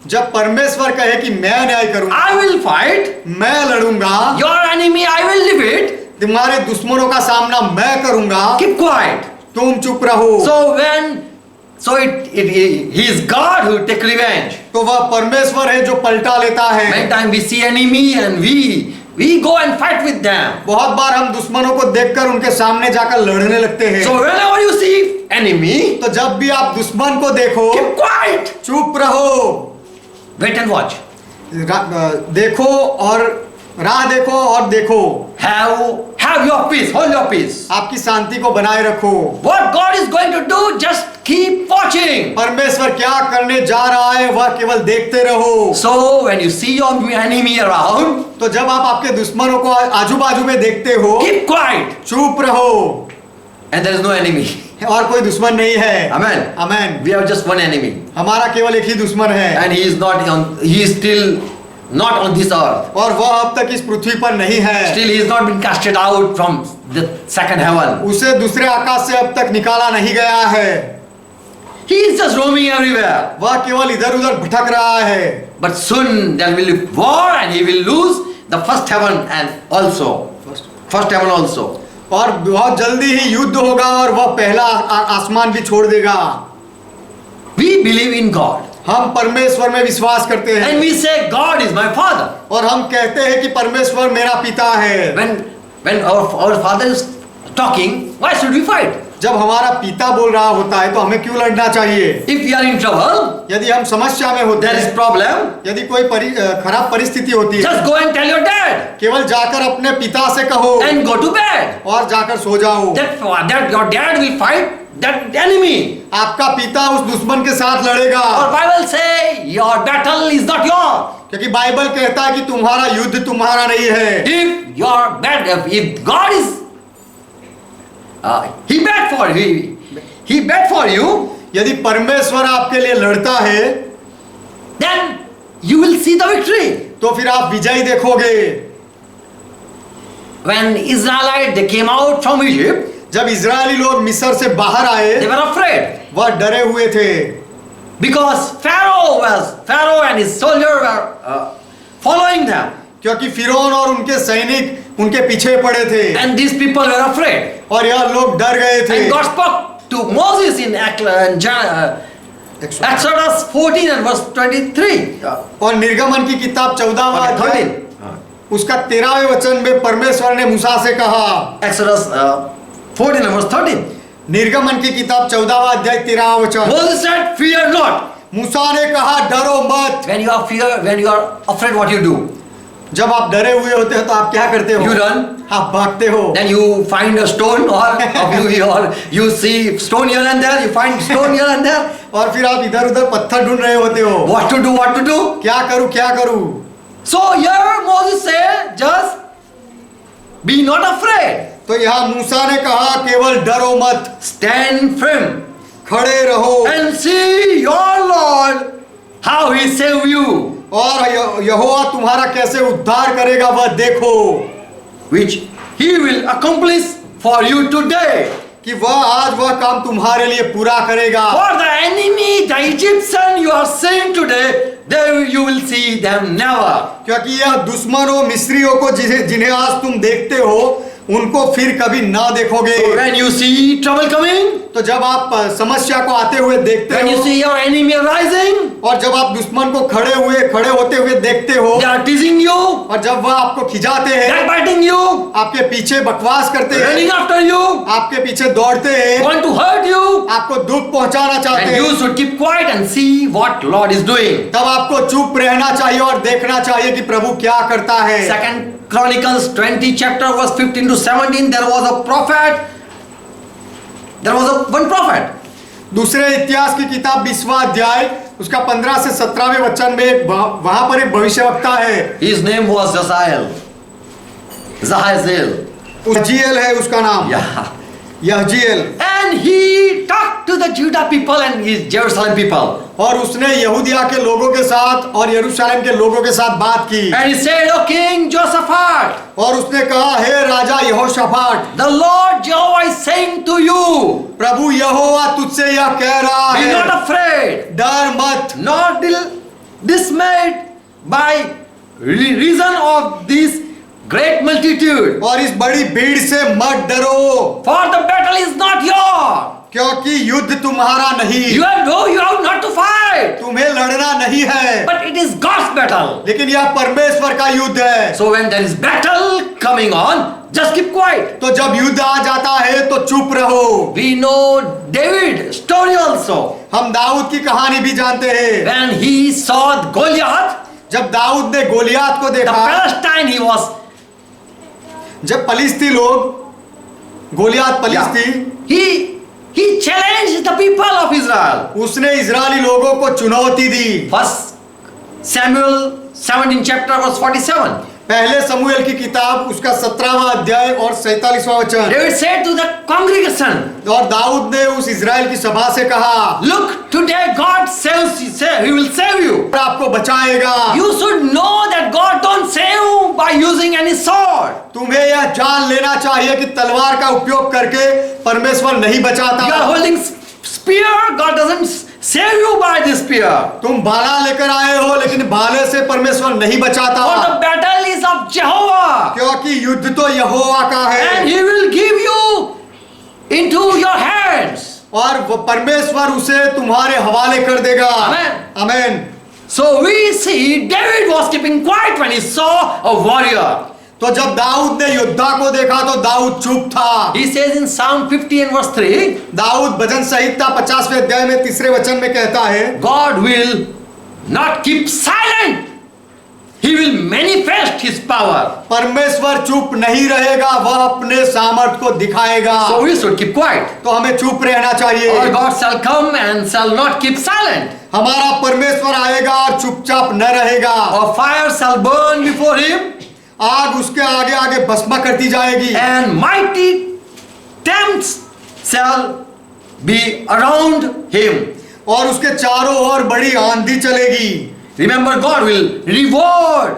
जब परमेश्वर कहे कि मैं न्याय करूंगा, I will fight, मैं लड़ूंगा, your enemy I will defeat, तुम्हारे दुश्मनों का सामना मैं करूंगा, keep quiet. तुम चुप रहो। He is God who take revenge. तो वह परमेश्वर है जो पलटा लेता है। Many times we see enemy and we go and fight with them. बहुत बार हम दुश्मनों को देखकर उनके सामने जाकर लड़ने लगते हैं। So whenever you see enemy, तो जब भी आप दुश्मन को देखो, keep quiet. चुप रहो, Wait and watch. देखो और राह देखो और देखो। Have your peace. Hold your peace. आपकी शांति को बनाए रखो। What God is going to do, just keep watching. परमेश्वर क्या करने जा रहा है वह केवल देखते रहो। So when you see your enemy around, तो जब आप आपके दुश्मनों को आजू बाजू में देखते हो, keep quiet. चुप रहो। And there is no enemy. और कोई दुश्मन नहीं है। Amen. Amen. We have just one enemy. हमारा केवल एक ही दुश्मन है। And he is still not on this earth. और वह अब तक इस पृथ्वी पर नहीं है। Still he is not been casted out from the second heaven. उसे दूसरे आकाश से अब तक निकाला नहीं गया है। He is just roaming everywhere. वह केवल इधर उधर भटक रहा है। But soon there will be war and he will lose the first heaven and also first heaven also. और बहुत जल्दी ही युद्ध होगा और वह पहला आसमान भी छोड़ देगा। We believe in God. हम परमेश्वर में विश्वास करते हैं And we say, God is my father. और हम कहते हैं कि परमेश्वर मेरा पिता है। When our father is talking, why should we fight? जब हमारा पिता बोल रहा होता है तो हमें क्यों लड़ना चाहिए? If we are in trouble, यदि हम समस्या में होते there is हैं, problem, यदि कोई खराब परिस्थिति होती है, just go and tell your dad केवल जाकर अपने पिता से कहो and go to bed. और जाकर सो जाओ। That your dad will fight that enemy. आपका पिता उस दुश्मन के साथ लड़ेगा। Our Bible say your battle is not yours. क्योंकि बाइबल कहता है कि तुम्हारा युद्ध तुम्हारा नहीं है। If God is he bet for you, यदि परमेश्वर आपके लिए लड़ता है then you will see the victory. तो फिर आप विजय देखोगे। When Israelites they came out from Egypt, जब इजरायली लोग मिस्र से बाहर आए they were afraid वह डरे हुए थे because Pharaoh and his soldiers were following them, क्योंकि फिरौन और उनके सैनिक उनके पीछे पड़े थे and these people were afraid. और यह लोग डर गए थे। And God spoke to Moses in Exodus 14 and verse 23. और निर्गमन की किताब 14वां अध्याय 13. उसका 13वें वचन में परमेश्वर ने मूसा से कहा। Exodus 14 and verse 13. निर्गमन की किताब 14वां अध्याय 13वां वचन। Moses said, "Fear not." मूसा ने कहा डरो मत। When you are afraid, what you do? जब आप डरे हुए होते हैं तो आप क्या करते हो? You run. आप भागते हो। Then you find a stone or you see stone here and there. You find stone here and there. और फिर आप इधर उधर पत्थर ढूंढ रहे होते हो। What to do? क्या करूं? So here Moses said, just be not afraid. तो यहाँ मूसा ने कहा केवल डरो मत, Stand firm खड़े रहो and see your Lord how he save you, और यहोवा तुम्हारा कैसे उद्धार करेगा वह देखो, which he will accomplish for you today. कि वह काम तुम्हारे लिए पूरा करेगा। For the enemy, the Egyptian you are seeing today, you will see them never. क्योंकि यह दुश्मनों मिस्रियों को जिन्हें आज तुम देखते हो उनको फिर कभी ना देखोगे। So when you see trouble coming, तो जब आप समस्या को आते हुए देखते when you हो see your enemy arising, और जब आप दुश्मन को खड़े होते हुए देखते हो they are teasing you, और जब वह आपको खिजाते हैं, backbiting you, आपके पीछे बकवास करते हैं, running after you, आपके पीछे दौड़ते हैं, want to hurt you, आपको दुख पहुंचाना चाहते and हैं, you should keep quiet and see what Lord is doing. तब आपको चुप रहना चाहिए और देखना चाहिए कि प्रभु क्या करता है। Second Chronicles 20 chapter verse 15 to 17, there was one prophet. दूसरे इतिहास की किताब 20वां अध्याय उसका 15 से 17वें वचन में वहां पर एक भविष्यवक्ता है। His name was Jahaziel. यहजीएल है उसका नाम। Yeah. यहजीएल। And he talked to the Judah people and his Jerusalem people. और उसने यहूदिया के लोगों के साथ और यरूशलेम के लोगों के साथ बात की। And he said, "O King Jehoshaphat, और उसने कहा हे राजा यहोशाफाट, the Lord Jehovah is saying to you, प्रभु यहोवा तुझसे यह कह रहा be है, not afraid, डर मत, nor dismayed by reason of this great multitude. और इस बड़ी भीड़ से मत डरो, For the battle is not yours. क्योंकि युद्ध तुम्हारा नहीं, You have not to fight. तुम्हें लड़ना नहीं है, But it is God's battle. लेकिन यह परमेश्वर का युद्ध है। So when there is battle coming on, just keep quiet. तो जब युद्ध आ जाता है तो चुप रहो। We know David story also. हम दाऊद की कहानी भी जानते हैं। When he saw Goliath, जब दाऊद ने गोलियात को the देखा, Palestine he was. जब पलिस्ती लोग गोलियात पलिस्ती, He challenged the people of Israel. उसने इजरायली लोगों को चुनौती दी। First Samuel 17 chapter verse 47. पहले समूएल की किताब उसका 17वां अध्याय और 47वां वचन। David said to the congregation, और दाऊद ने उस इजराइल की सभा से कहा, look, today God saves you, he will save you. आपको बचाएगा। You should know that God don't save by using any sword. तुम्हें यह जान लेना चाहिए कि तलवार का उपयोग करके परमेश्वर नहीं बचाता। You are holding spear, God doesn't save you by this spear. तुम भाला लेकर आए हो लेकिन भाले से परमेश्वर नहीं बचाता। For the battle is of Jehovah. क्योंकि युद्ध तो यहोवा का and है He will give you into your hands. और वो परमेश्वर उसे तुम्हारे हवाले कर देगा। Amen. Amen. So we see David was keeping quiet when he saw a warrior. तो जब दाऊद ने योद्धा को देखा तो दाऊद चुप था। He says in Psalm 50 and verse 3, Dawood भजन संहिता 50वें अध्याय में 3रे वचन में कहता है, God will not keep silent. He will manifest His power. परमेश्वर चुप नहीं रहेगा, वह अपने सामर्थ को दिखाएगा। So we should keep quiet. तो हमें चुप रहना चाहिए। Our God shall come and shall not keep silent. हमारा परमेश्वर आएगा और चुपचाप न रहेगा। Our fire shall burn before Him, आग उसके आगे आगे भस्म करती जाएगी and mighty tempts shall be around Him. और उसके चारों ओर बड़ी आंधी चलेगी। Remember, God will reward,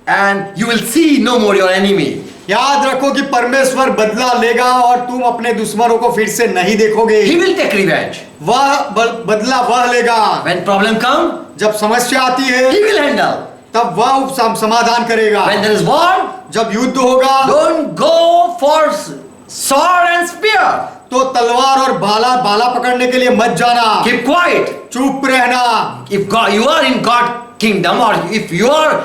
and you will see no more your enemy. याद रखो कि परमेश्वर बदला लेगा और तुम अपने दुश्मनों को फिर से नहीं देखोगे। He will take revenge. वह बदला वह लेगा। When problem come, जब समस्या आती है He will handle. तब वह समाधान करेगा। When there is war, जब युद्ध होगा don't go for sword and spear. तो तलवार और भाला पकड़ने के लिए मत जाना। Keep quiet. चुप रहना। If God, you are in God's kingdom, or if you are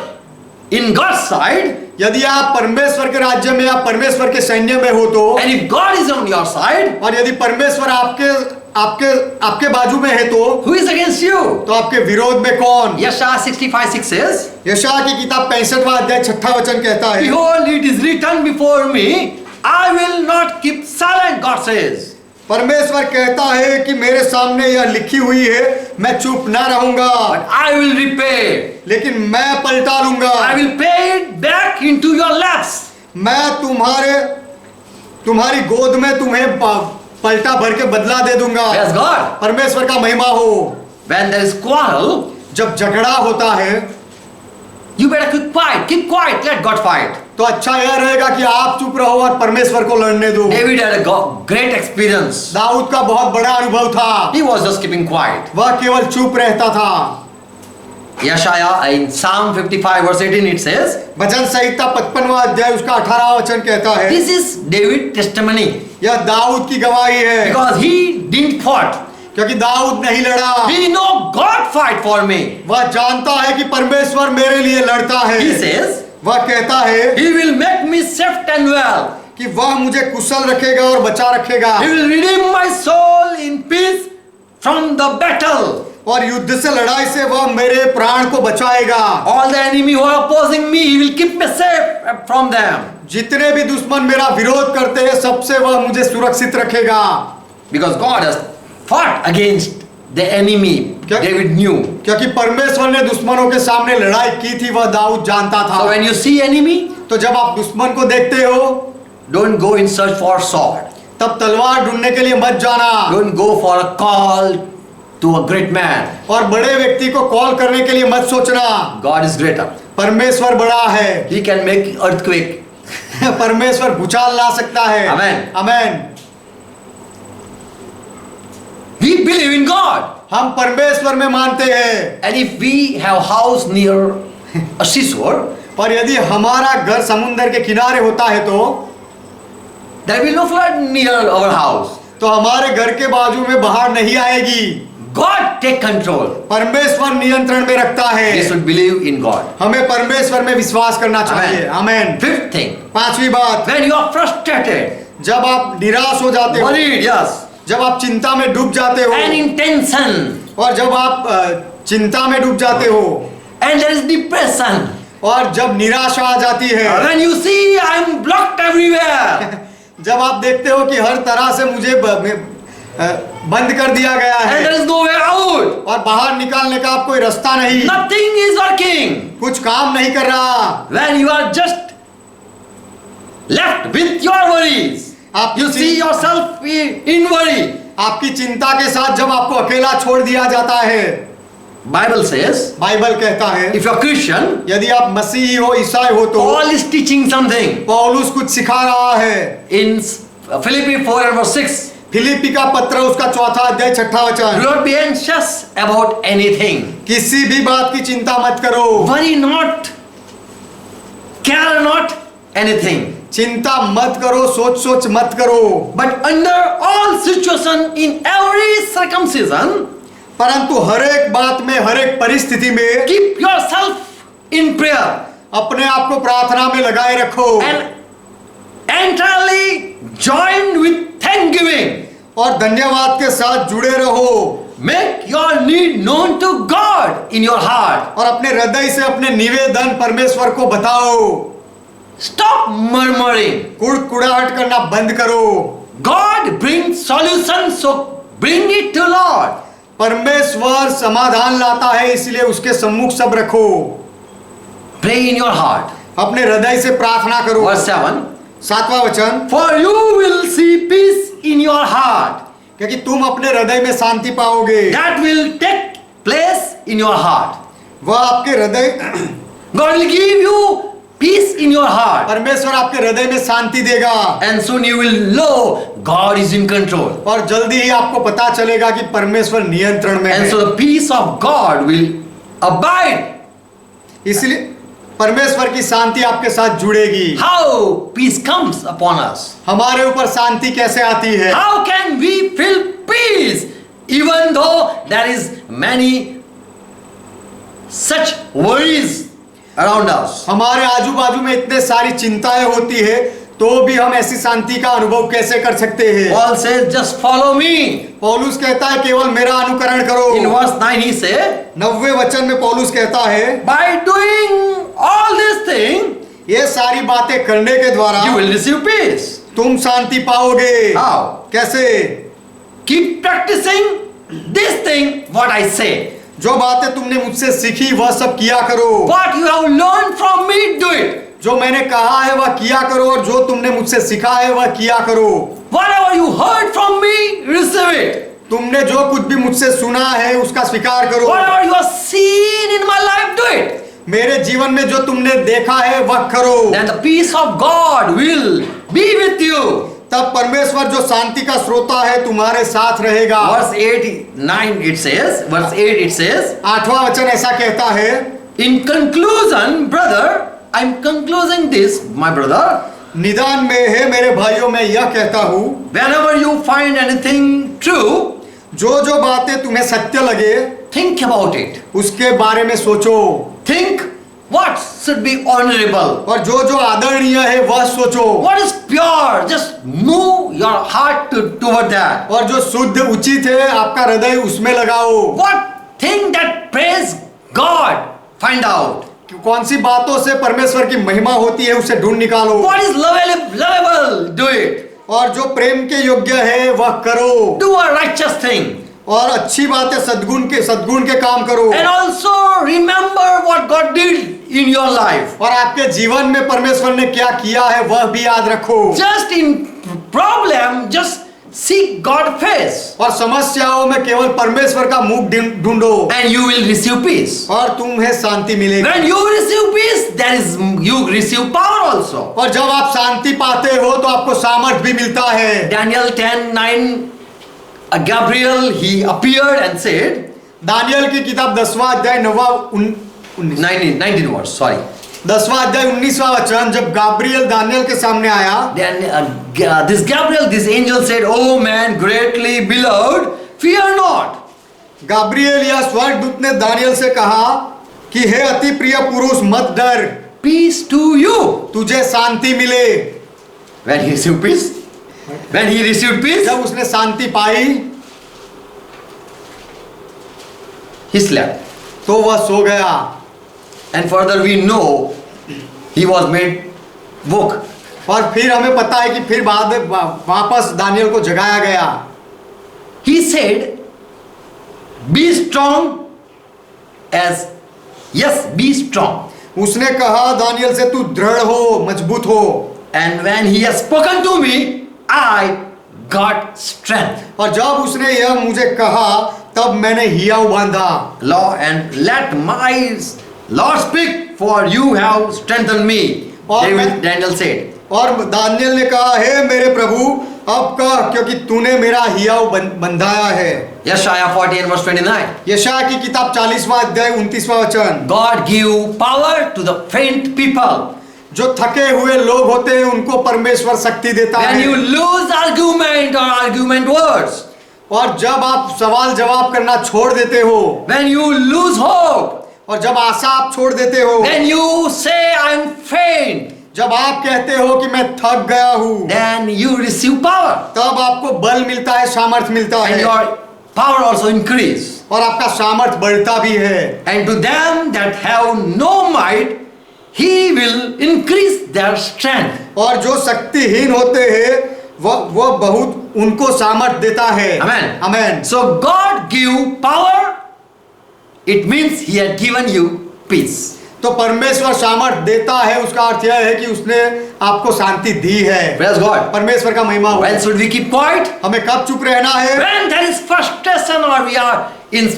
in God's side, यदि आप परमेश्वर के राज्य में या परमेश्वर के सैन्य में हो तो, and if God is on your side, और यदि परमेश्वर आपके बाजू में है तो who is against you? आपके विरोध में कौन? Yeshaya 65:6 says, यशायाह की किताब 65वां अध्याय 6ठा वचन कहता है, Behold, it is written before me, I will not keep silent, God says. परमेश्वर कहता है कि मेरे सामने यह लिखी हुई है, मैं चुप ना रहूंगा, But I will repay. लेकिन मैं पलटा लूंगा। I will pay it back into your laps. मैं तुम्हारी गोद में तुम्हें पलटा भर के बदला दे दूंगा। Praise God. परमेश्वर का महिमा हो। When there is quarrel, जब झगड़ा होता है you better keep quiet, let God fight. तो अच्छा यह रहेगा कि आप चुप रहो और परमेश्वर को लड़ने दो। David had a great experience. Dawood का बहुत बड़ा अनुभव था। He was just keeping quiet. वह केवल चुप रहता था। Yeshaya in Psalm 55 verse 18 it says, भजन संहिता 55वां अध्याय उसका 18वां वचन कहता है, this is David's testimony. यह दाऊद की गवाही है। Because he didn't fight. क्योंकि दाऊद नहीं लड़ा। He know God fight for me. वह जानता है कि परमेश्वर मेरे लिए लड़ता है। He says, वह कहता है He will make me safe and well. कि वह मुझे कुशल रखेगा और बचा रखेगा। He will redeem my soul in peace from the battle. और युद्ध से, लड़ाई से वह मेरे प्राण को बचाएगा। All the enemy who are opposing me, He will keep me safe from them. जितने भी दुश्मन मेरा विरोध करते हैं, सबसे वह मुझे सुरक्षित रखेगा। Because God has fought against the enemy. David knew. क्योंकि परमेश्वर ने दुश्मनों के सामने लड़ाई की थी, वह दाऊद जानता था। So when you see enemy, तो जब आप दुश्मन को देखते हो, don't go in search for sword. तब तलवार ढूंढने के लिए मत जाना। Don't go for a call to a great man. और बड़े व्यक्ति को कॉल करने के लिए मत सोचना। God is greater. परमेश्वर बड़ा है। He can make earthquake. परमेश्वर भूचाल ला सकता है। Amen. Amen. We believe in God. हम परमेश्वर में मानते हैं। And if we have house near a seashore, पर यदि हमारा घर समुद्र के किनारे होता है तो there will no flood near our house. तो हमारे घर के बाजू में बाहर नहीं आएगी। God take control. परमेश्वर नियंत्रण में रखता है। We should believe in God. हमें परमेश्वर में विश्वास करना चाहिए। आमेन। Fifth thing, पांचवी बात, when you are frustrated, जब आप निराश हो जाते हो, worried, yes, जब आप चिंता में डूब जाते हो, and in tension, और जब आप चिंता में डूब जाते हो, and there is depression, और जब निराशा आ जाती है, when you see I am blocked everywhere, जब आप देखते हो कि हर तरह से मुझे बंद कर दिया गया and है there is no way out, और बाहर निकालने का आप कोई रास्ता नहीं, nothing is working, कुछ काम नहीं कर रहा, when you are just left with your worries, you see yourself in worry. आपकी चिंता के साथ जब आपको अकेला छोड़ दिया जाता है, Bible says, बाइबल कहता है, if you are Christian, यदि आप मसीही हो, ईसाई हो तो Paul is teaching something. पौलुस कुछ सिखा रहा है। In Philippians 4 and verse 6, फिलिप्पी का पत्र उसका 4वां अध्याय 6ठा do वचन, not be anxious about anything. किसी भी बात की चिंता मत करो, Worry not, care not, anything. चिंता मत करो, सोच सोच मत करो। But under all situation, in every circumcision, परंतु हर एक बात में, हर एक परिस्थिति में keep yourself in prayer अपने आप को प्रार्थना में लगाए रखो and entirely join with thanksgiving. और धन्यवाद के साथ जुड़े रहो। Make your need known to God in your heart. और अपने हृदय से अपने निवेदन परमेश्वर को बताओ। Stop murmuring. कुड़कुड़ाहट करना बंद करो। God brings solution, so bring it to Lord. परमेश्वर समाधान लाता है, इसलिए उसके सम्मुख सब रखो। Pray in your heart. अपने हृदय से प्रार्थना करो। Verse 7. 7वां वचन, For you will see peace in your heart. क्योंकि तुम अपने हृदय में शांति पाओगे। That will take place in your heart. वह आपके हृदय, God will give you peace in your heart. परमेश्वर आपके हृदय में शांति देगा। And soon you will know God is in control. और जल्दी ही आपको पता चलेगा कि परमेश्वर नियंत्रण में And है। so the peace of God will abide. इसलिए परमेश्वर की शांति आपके साथ जुड़ेगी। How peace comes upon us? हमारे ऊपर शांति कैसे आती है? How can we feel peace even though there is many such worries around us? हमारे आजू बाजू में इतने सारी चिंताएं होती है, तो भी हम ऐसी शांति का अनुभव कैसे कर सकते हैं? Paul says, just follow me. पौलुस कहता है केवल मेरा अनुकरण करो। In verse 9 he said, 90वें वचन में पौलुस कहता है, by doing all this thing, ये सारी बातें करने के द्वारा you will receive peace. तुम शांति पाओगे। How? कैसे? Keep practicing this thing, what I say. जो बातें तुमने मुझसे सीखी वह सब किया करो। What you have learned from me, do it. जो मैंने कहा है वह किया करो, और जो तुमने मुझसे सीखा है वह किया करो। Whatever you heard from me, receive it. तुमने जो कुछ भी मुझसे सुना है उसका स्वीकार करो। Whatever you have seen in my life, do it. मेरे जीवन में जो तुमने देखा है वह करो। Then the peace of God will be with you. तब परमेश्वर जो शांति का श्रोता है तुम्हारे साथ रहेगा। Verse 8, 9 it says, verse 8 it says, 8वां वचन ऐसा कहता है, in conclusion, brother, I'm concluding this, my brother, निदान में है मेरे भाइयों, मैं यह कहता हूँ, whenever you find anything true, जो जो बातें तुम्हें सत्य लगे think about it. उसके बारे में सोचो। Think what should be honorable, और जो जो आदरणीय है वह सोचो। what is pure, just move your heart toward that. और जो शुद्ध उचित है आपका हृदय उसमें लगाओ। What thing that praise God, find out. कौन सी बातों से परमेश्वर की महिमा होती है उसे ढूंढ निकालो। What is lovable, do it. और जो प्रेम के योग्य है वह करो। Do a righteous thing. और अच्छी बातें सद्गुण के काम करो। And also remember what God did in your life. और आपके जीवन में परमेश्वर ने क्या किया है वह भी याद रखो। Just in problem, just seek God face. और समस्याओं में केवल परमेश्वर का मुख ढूंढो। And you will receive peace. और तुम्हें शांति मिलेगी। When you receive peace, you receive power also. और जब आप शांति पाते हो तो आपको सामर्थ भी मिलता है। Daniel 10:9, Gabriel, he appeared and said, Daniel की किताब 10वां अध्याय 19 verse, sorry. 10वां अध्याय 19वां वचन, जब गाब्रियल दानियल के सामने आया, Then this Gabriel, this angel said, "Oh man, greatly beloved, fear not." Gabriel या स्वर्गदूत ने दानियल से कहा कि हे अति प्रिय पुरुष मत डर, Peace to you. तुझे शांति मिले। When he received peace, जब उसने शांति पाई he slept. तो वह सो गया। And further we know he was made woke. और फिर हमें पता है कि फिर बाद वापस दानियल को जगाया गया। He said, "Be strong as yes, be strong." उसने कहा दानियल से तू दृढ़ हो, मजबूत हो। And when he has spoken to me, I got strength. और जब उसने यह मुझे कहा तब मैंने हियाव बांधा। And let my Lord speak, for you have strengthened me. Daniel said. और दानियल ने कहा, हे मेरे प्रभु अब कह, क्योंकि तूने मेरा हियाव बंधाया है। Yeshaya 40:29. यशाया की किताब 40वां अध्याय 29वां वचन, God give power to the faint people. जो थके हुए लोग होते हैं उनको परमेश्वर शक्ति देता When you है। lose argument or argument words, और जब आप सवाल जवाब करना छोड़ देते हो, when you lose hope, और जब आशा आप छोड़ देते हो, when you say I'm faint, जब आप कहते हो कि मैं थक गया हूं, then you receive power. तब आपको बल मिलता है, सामर्थ मिलता And है, your power also increase. और आपका सामर्थ बढ़ता भी है। And to them that have no might, he will increase their strength. और जो शक्तिहीन होते हैं वो बहुत उनको सामर्थ देता है। Amen. Amen. So God give power, it means he had given you peace. तो परमेश्वर सामर्थ देता है, उसका अर्थ यह है कि उसने आपको शांति दी है। Praise God. परमेश्वर का महिमा हो। When should we keep quiet? हमें कब चुप रहना है? When there is frustration or we are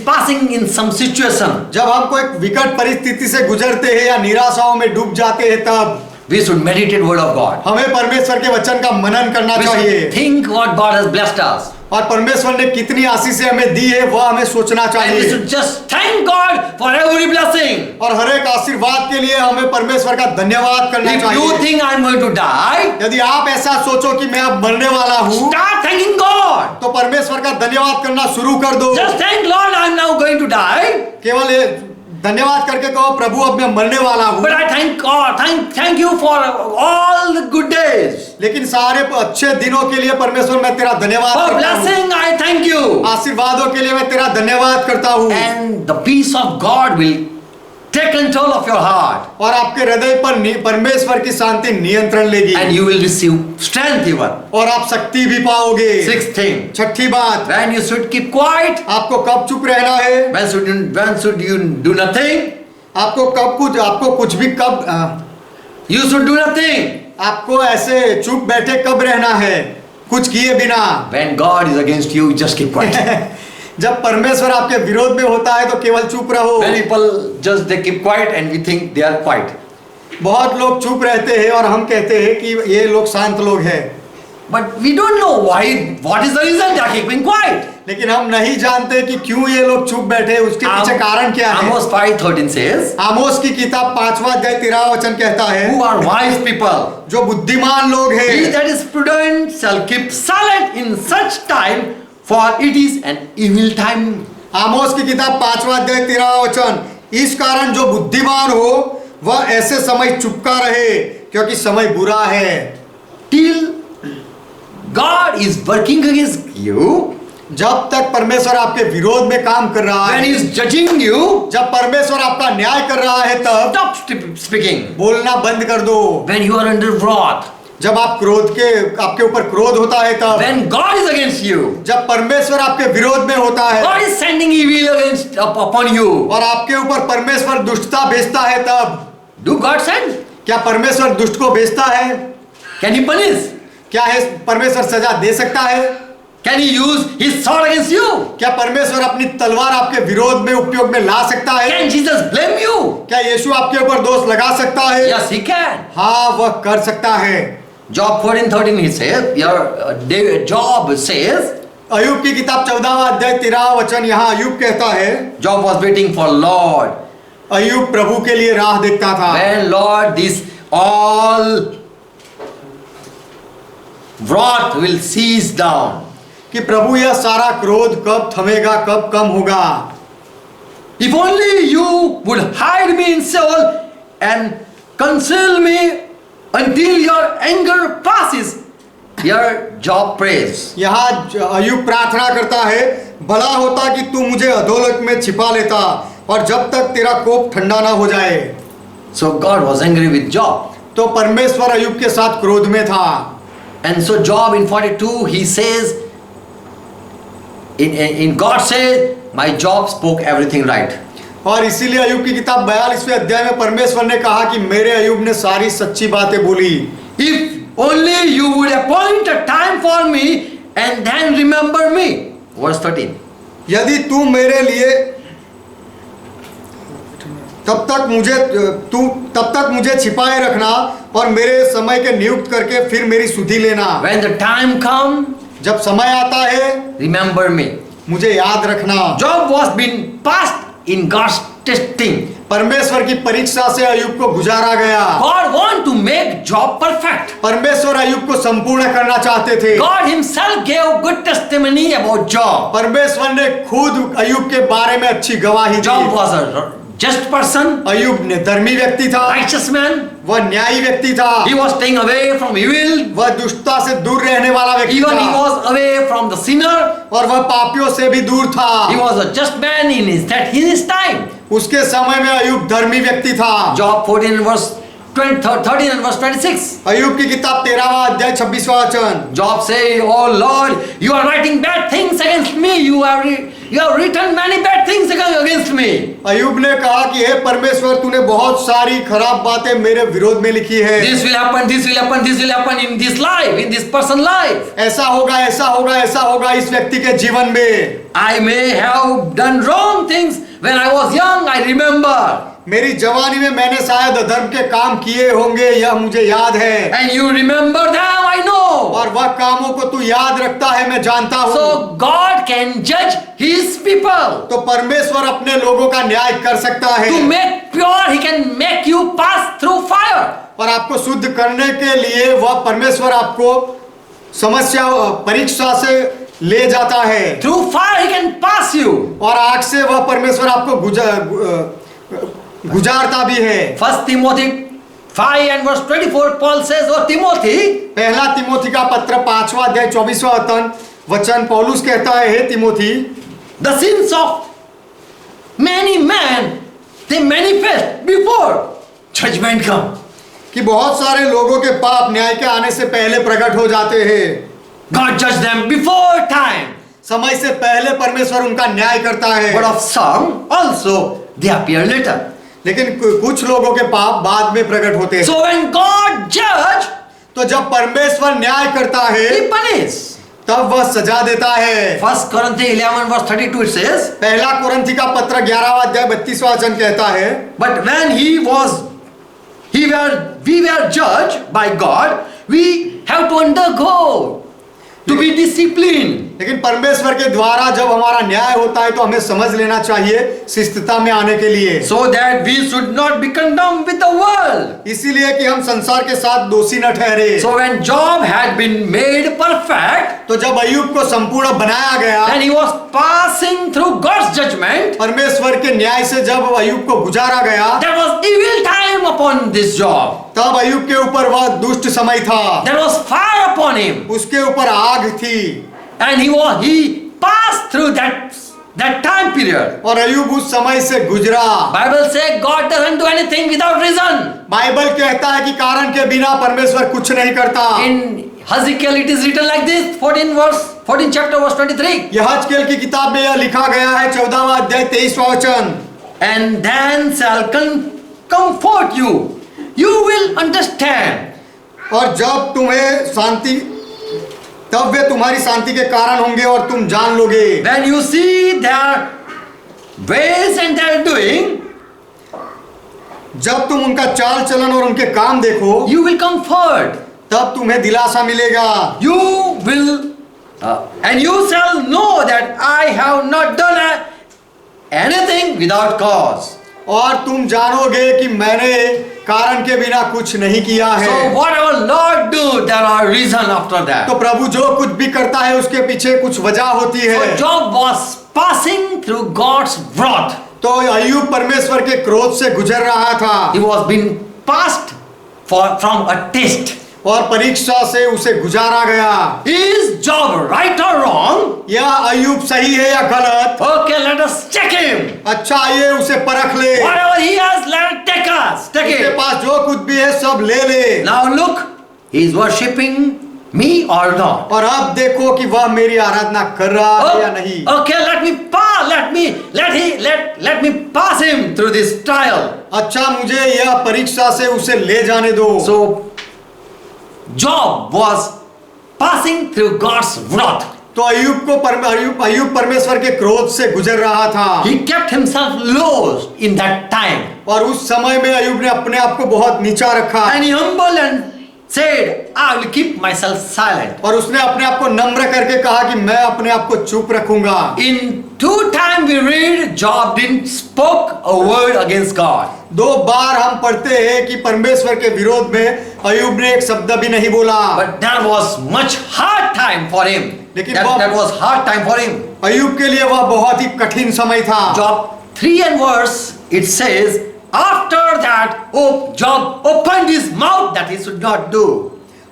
passing in some situation, जब हम कोई विकट परिस्थिति से गुजरते हैं या निराशाओं में डूब जाते हैं, तब we should meditate word of God. हमें परमेश्वर के वचन का मनन करना We चाहिए, should think what God has blessed us. और परमेश्वर ने कितनी आशीष हमें दी है वह हमें सोचना And we चाहिए। should just thank God for every blessing. और हर एक आशीर्वाद के लिए हमें परमेश्वर का धन्यवाद करना If you चाहिए। think I'm going to die, यदि आप ऐसा सोचो कि मैं अब मरने वाला हूँ, start thanking God. तो परमेश्वर का धन्यवाद करना शुरू कर दो। Just thank Lord, I'm now going to die. केवल ये धन्यवाद करके कहो, प्रभु अब मैं मरने वाला हूँ। But I thank God, thank you for all the good days. लेकिन सारे अच्छे दिनों के लिए परमेश्वर मैं तेरा धन्यवाद For करता हूँ। blessing, I thank you. आशीर्वादों के लिए मैं तेरा धन्यवाद करता हूँ। And the peace of God will take control of your heart. और आपके हृदय पर परमेश्वर की शांति नियंत्रण लेगी, And you will receive strength even. और आप शक्ति भी पाओगे। Sixth thing, छठी बात, when you should keep quiet, आपको कब चुप रहना है? when should you do nothing? आपको कुछ भी कब You should do nothing. आपको ऐसे चुप बैठे कब रहना है? कुछ किए बिना। When God is against you, just keep quiet. जब परमेश्वर आपके विरोध में होता है तो केवल चुप रहो। Many people just they keep quiet and we think they are quiet. बहुत लोग चुप रहते हैं और हम कहते हैं कि ये लोग शांत लोग हैं, But we don't know why. What is the reason they are keeping quiet? लेकिन हम नहीं जानते कि क्यों ये लोग चुप बैठे, उसके पीछे कारण क्या है। Amos 5:13 says, आमोस की किताब 5वां अध्याय 13वां वचन कहता है, "Who are wise people? जो बुद्धिमान लोग He हैं, that is prudent shall keep silent in such time, for it is an evil time." आमोस की किताब 5वां अध्याय 13वां वचन, इस कारण जो बुद्धिमान हो वह ऐसे समय चुपका रहे क्योंकि समय बुरा है। Till God is working against you, जब तक परमेश्वर आपके विरोध में काम कर रहा when है, He is judging you, जब परमेश्वर आपका न्याय कर रहा है, तब stop speaking. बोलना बंद कर दो। When you are under wrath, जब आपके ऊपर क्रोध होता है, तब when God is against you, जब परमेश्वर आपके विरोध में होता है God is sending evil upon you. और आपके ऊपर परमेश्वर दुष्टता भेजता है, तब Do God send? क्या परमेश्वर दुष्ट को भेजता है? Can He punish? क्या है परमेश्वर सजा दे सकता है? Can He use His sword against you? क्या परमेश्वर अपनी तलवार आपके विरोध में उपयोग में ला सकता है? Can Jesus blame you? क्या यीशु आपके ऊपर दोष लगा सकता है? Yes, He can. हाँ, वह कर सकता है। Job 14:13 he says, Job says, अय्यूब की किताब 14वां अध्याय 13वां वचन, यहाँ अय्यूब कहता है, Job was waiting for Lord. अय्यूब प्रभु के लिए राह देखता था। When Lord this all wrath will cease down. कि प्रभु यह सारा क्रोध कब थमेगा, कब कम होगा। If only you would hide me in Sheol and conceal me until your anger passes. Your Job prays. यहाँ अय्यूब प्रार्थना करता है, भला होता कि तू मुझे अधोलोक में छिपा लेता और जब तक तेरा कोप ठंडा ना हो जाए। So God was angry with Job. तो परमेश्वर अय्यूब के साथ क्रोध में था। And so Job in 42 he says, in God says, my Job spoke everything right. और इसीलिए अय्यूब की किताब 42वें अध्याय में परमेश्वर ने कहा कि मेरे अय्यूब ने सारी सच्ची बातें बोली। If only you would appoint a time for me and then remember me. Verse 13. यदि तू मेरे लिए तब तक मुझे छिपाए रखना और मेरे समय के नियुक्त करके फिर मेरी सुधि लेना। When the time comes, जब समय आता है remember me. मुझे याद रखना। Job was being passed in God's testing. परमेश्वर की परीक्षा से अय्यूब को गुजारा गया। God want to make Job perfect. परमेश्वर अय्यूब को संपूर्ण करना चाहते थे। God himself gave good testimony about Job. परमेश्वर ने खुद अय्यूब के बारे में अच्छी गवाही Job the. was a just person, अय्यूब ने धर्मी व्यक्ति था, righteous man. वह न्यायी व्यक्ति था, He was staying away from evil. वह दुष्टता से दूर रहने वाला व्यक्ति Even he था was away from the sinner. और वह पापियों से भी दूर था। He was a just man in his time. उसके समय में अय्यूब धर्मी व्यक्ति था। Job 14 verse 13 and verse 26. अय्यूब की किताब 13वां अध्याय 26वां वचन। Job say, "Oh Lord, you are writing bad things against me. You have written many bad things against me." अय्यूब ने कहा कि हे परमेश्वर, तूने बहुत सारी खराब बातें मेरे विरोध में लिखी है। This will happen, this will happen, this will happen in this life, in this person's life. ऐसा होगा, ऐसा होगा, ऐसा होगा इस व्यक्ति के जीवन में। I may have done wrong things when I was young, I remember. मेरी जवानी में मैंने शायद अधर्म के काम किए होंगे, यह मुझे याद है। And you remember them, I know. और वह कामों को तू याद रखता है, मैं जानता हूँ। So God can judge His people. तो परमेश्वर अपने लोगों का न्याय कर सकता है। To make pure, He can make you pass through fire. और आपको शुद्ध करने के लिए वह परमेश्वर आपको समस्या परीक्षा से ले जाता है। Through fire, He can pass you. और आग से वह परमेश्वर आपको गुजारता भी है। 1 Timothy 5 and verse 24, Paul says, "Oh Timothy, पहला तिमोथी का पत्र 5वां अध्याय 24वां वचन पौलुस कहता है, हे Timothy, the sins of many men, they manifest before judgment come." कि बहुत सारे लोगों के पाप न्याय के आने से पहले प्रकट हो जाते हैं। God judged them before time. समय से पहले परमेश्वर उनका न्याय करता है। But of some also they appear later. लेकिन कुछ लोगों के पाप बाद में प्रकट होते हैं। So when God judge, तो जब परमेश्वर न्याय करता है He punish. तब वह सजा देता है। 1 Corinthians 11 verse 32 it says, पहला कुरिन्थी का पत्र 11वां अध्याय 32वां वचन कहता है, "But when we were judged by God, we have to undergo to be disciplined." लेकिन परमेश्वर के द्वारा जब हमारा न्याय होता है तो हमें समझ लेना चाहिए शिष्टता में आने के लिए, So that we should not be condemned with the world. इसीलिए कि हम संसार के साथ दोषी न ठहरे। So when Job had been made perfect, तो जब अय्यूब को संपूर्ण बनाया गया, and he was passing through God's judgment, परमेश्वर के न्याय से जब अय्यूब को गुजारा गया, there was evil time upon this Job. तब अय्यूब के ऊपर वह दुष्ट समय था, There was fire upon him, उसके ऊपर आग थी, and he passed through that time period. और अय्यूब उस समय से गुजरा। Bible says God doesn't do anything without reason. Bible कहता है कि कारण के बिना परमेश्वर कुछ नहीं करता। In Ezekiel it is written like this, 14 chapter verse 23. यहजकेल की किताब में यह लिखा गया है 14वां अध्याय 23वां वचन, And then shall comfort you. You will understand. और जब तुम्हें शांति, तब वे तुम्हारी शांति के कारण होंगे और तुम जान लोगे। When you see their ways and their doing, जब तुम उनका चाल चलन और उनके काम देखो, you will comfort. तब तुम्हें दिलासा मिलेगा। You will, and you shall know that I have not done anything without cause. और तुम जानोगे कि मैंने कारण के बिना कुछ नहीं किया है। So whatever Lord do, there are reason after that. तो प्रभु जो कुछ भी करता है उसके पीछे कुछ वजह होती है। So Job was passing through God's wrath. तो अय्यूब परमेश्वर के क्रोध से गुजर रहा था। He was being passed from a test. और परीक्षा से उसे गुजारा गया। Is Job right or wrong? या अय्यूब सही है या गलत? Okay, let us check him. अच्छा, आइए उसे परख ले। Whatever he has, let us take us. Take उसके it. पास जो कुछ भी है सब ले ले। Now look, he is worshipping me or not. और अब देखो कि वह मेरी आराधना कर रहा है या नहीं। Okay, let me pass him through this trial. अच्छा, मुझे यह परीक्षा से उसे ले जाने दो। So Job was passing through God's wrath. तो अय्यूब परमेश्वर के क्रोध से गुजर रहा था। He kept himself low in that time. और उस समय में अय्यूब ने अपने आप को बहुत नीचा रखा। And he humbled and said, will keep myself silent. और उसने अपने आप को नम्र करके कहा कि मैं अपने आप को चुप रखूंगा। In 2 times we read Job didn't spoke a word against God. 2 बार हम पढ़ते हैं कि परमेश्वर के विरोध में अय्यूब ने एक शब्द भी नहीं बोला। But that was much hard time for him. लेकिन That was hard time for him. अय्यूब के लिए वह बहुत ही कठिन समय था। Job 3 and verse, it says, after that, Job opened his mouth that he should not do.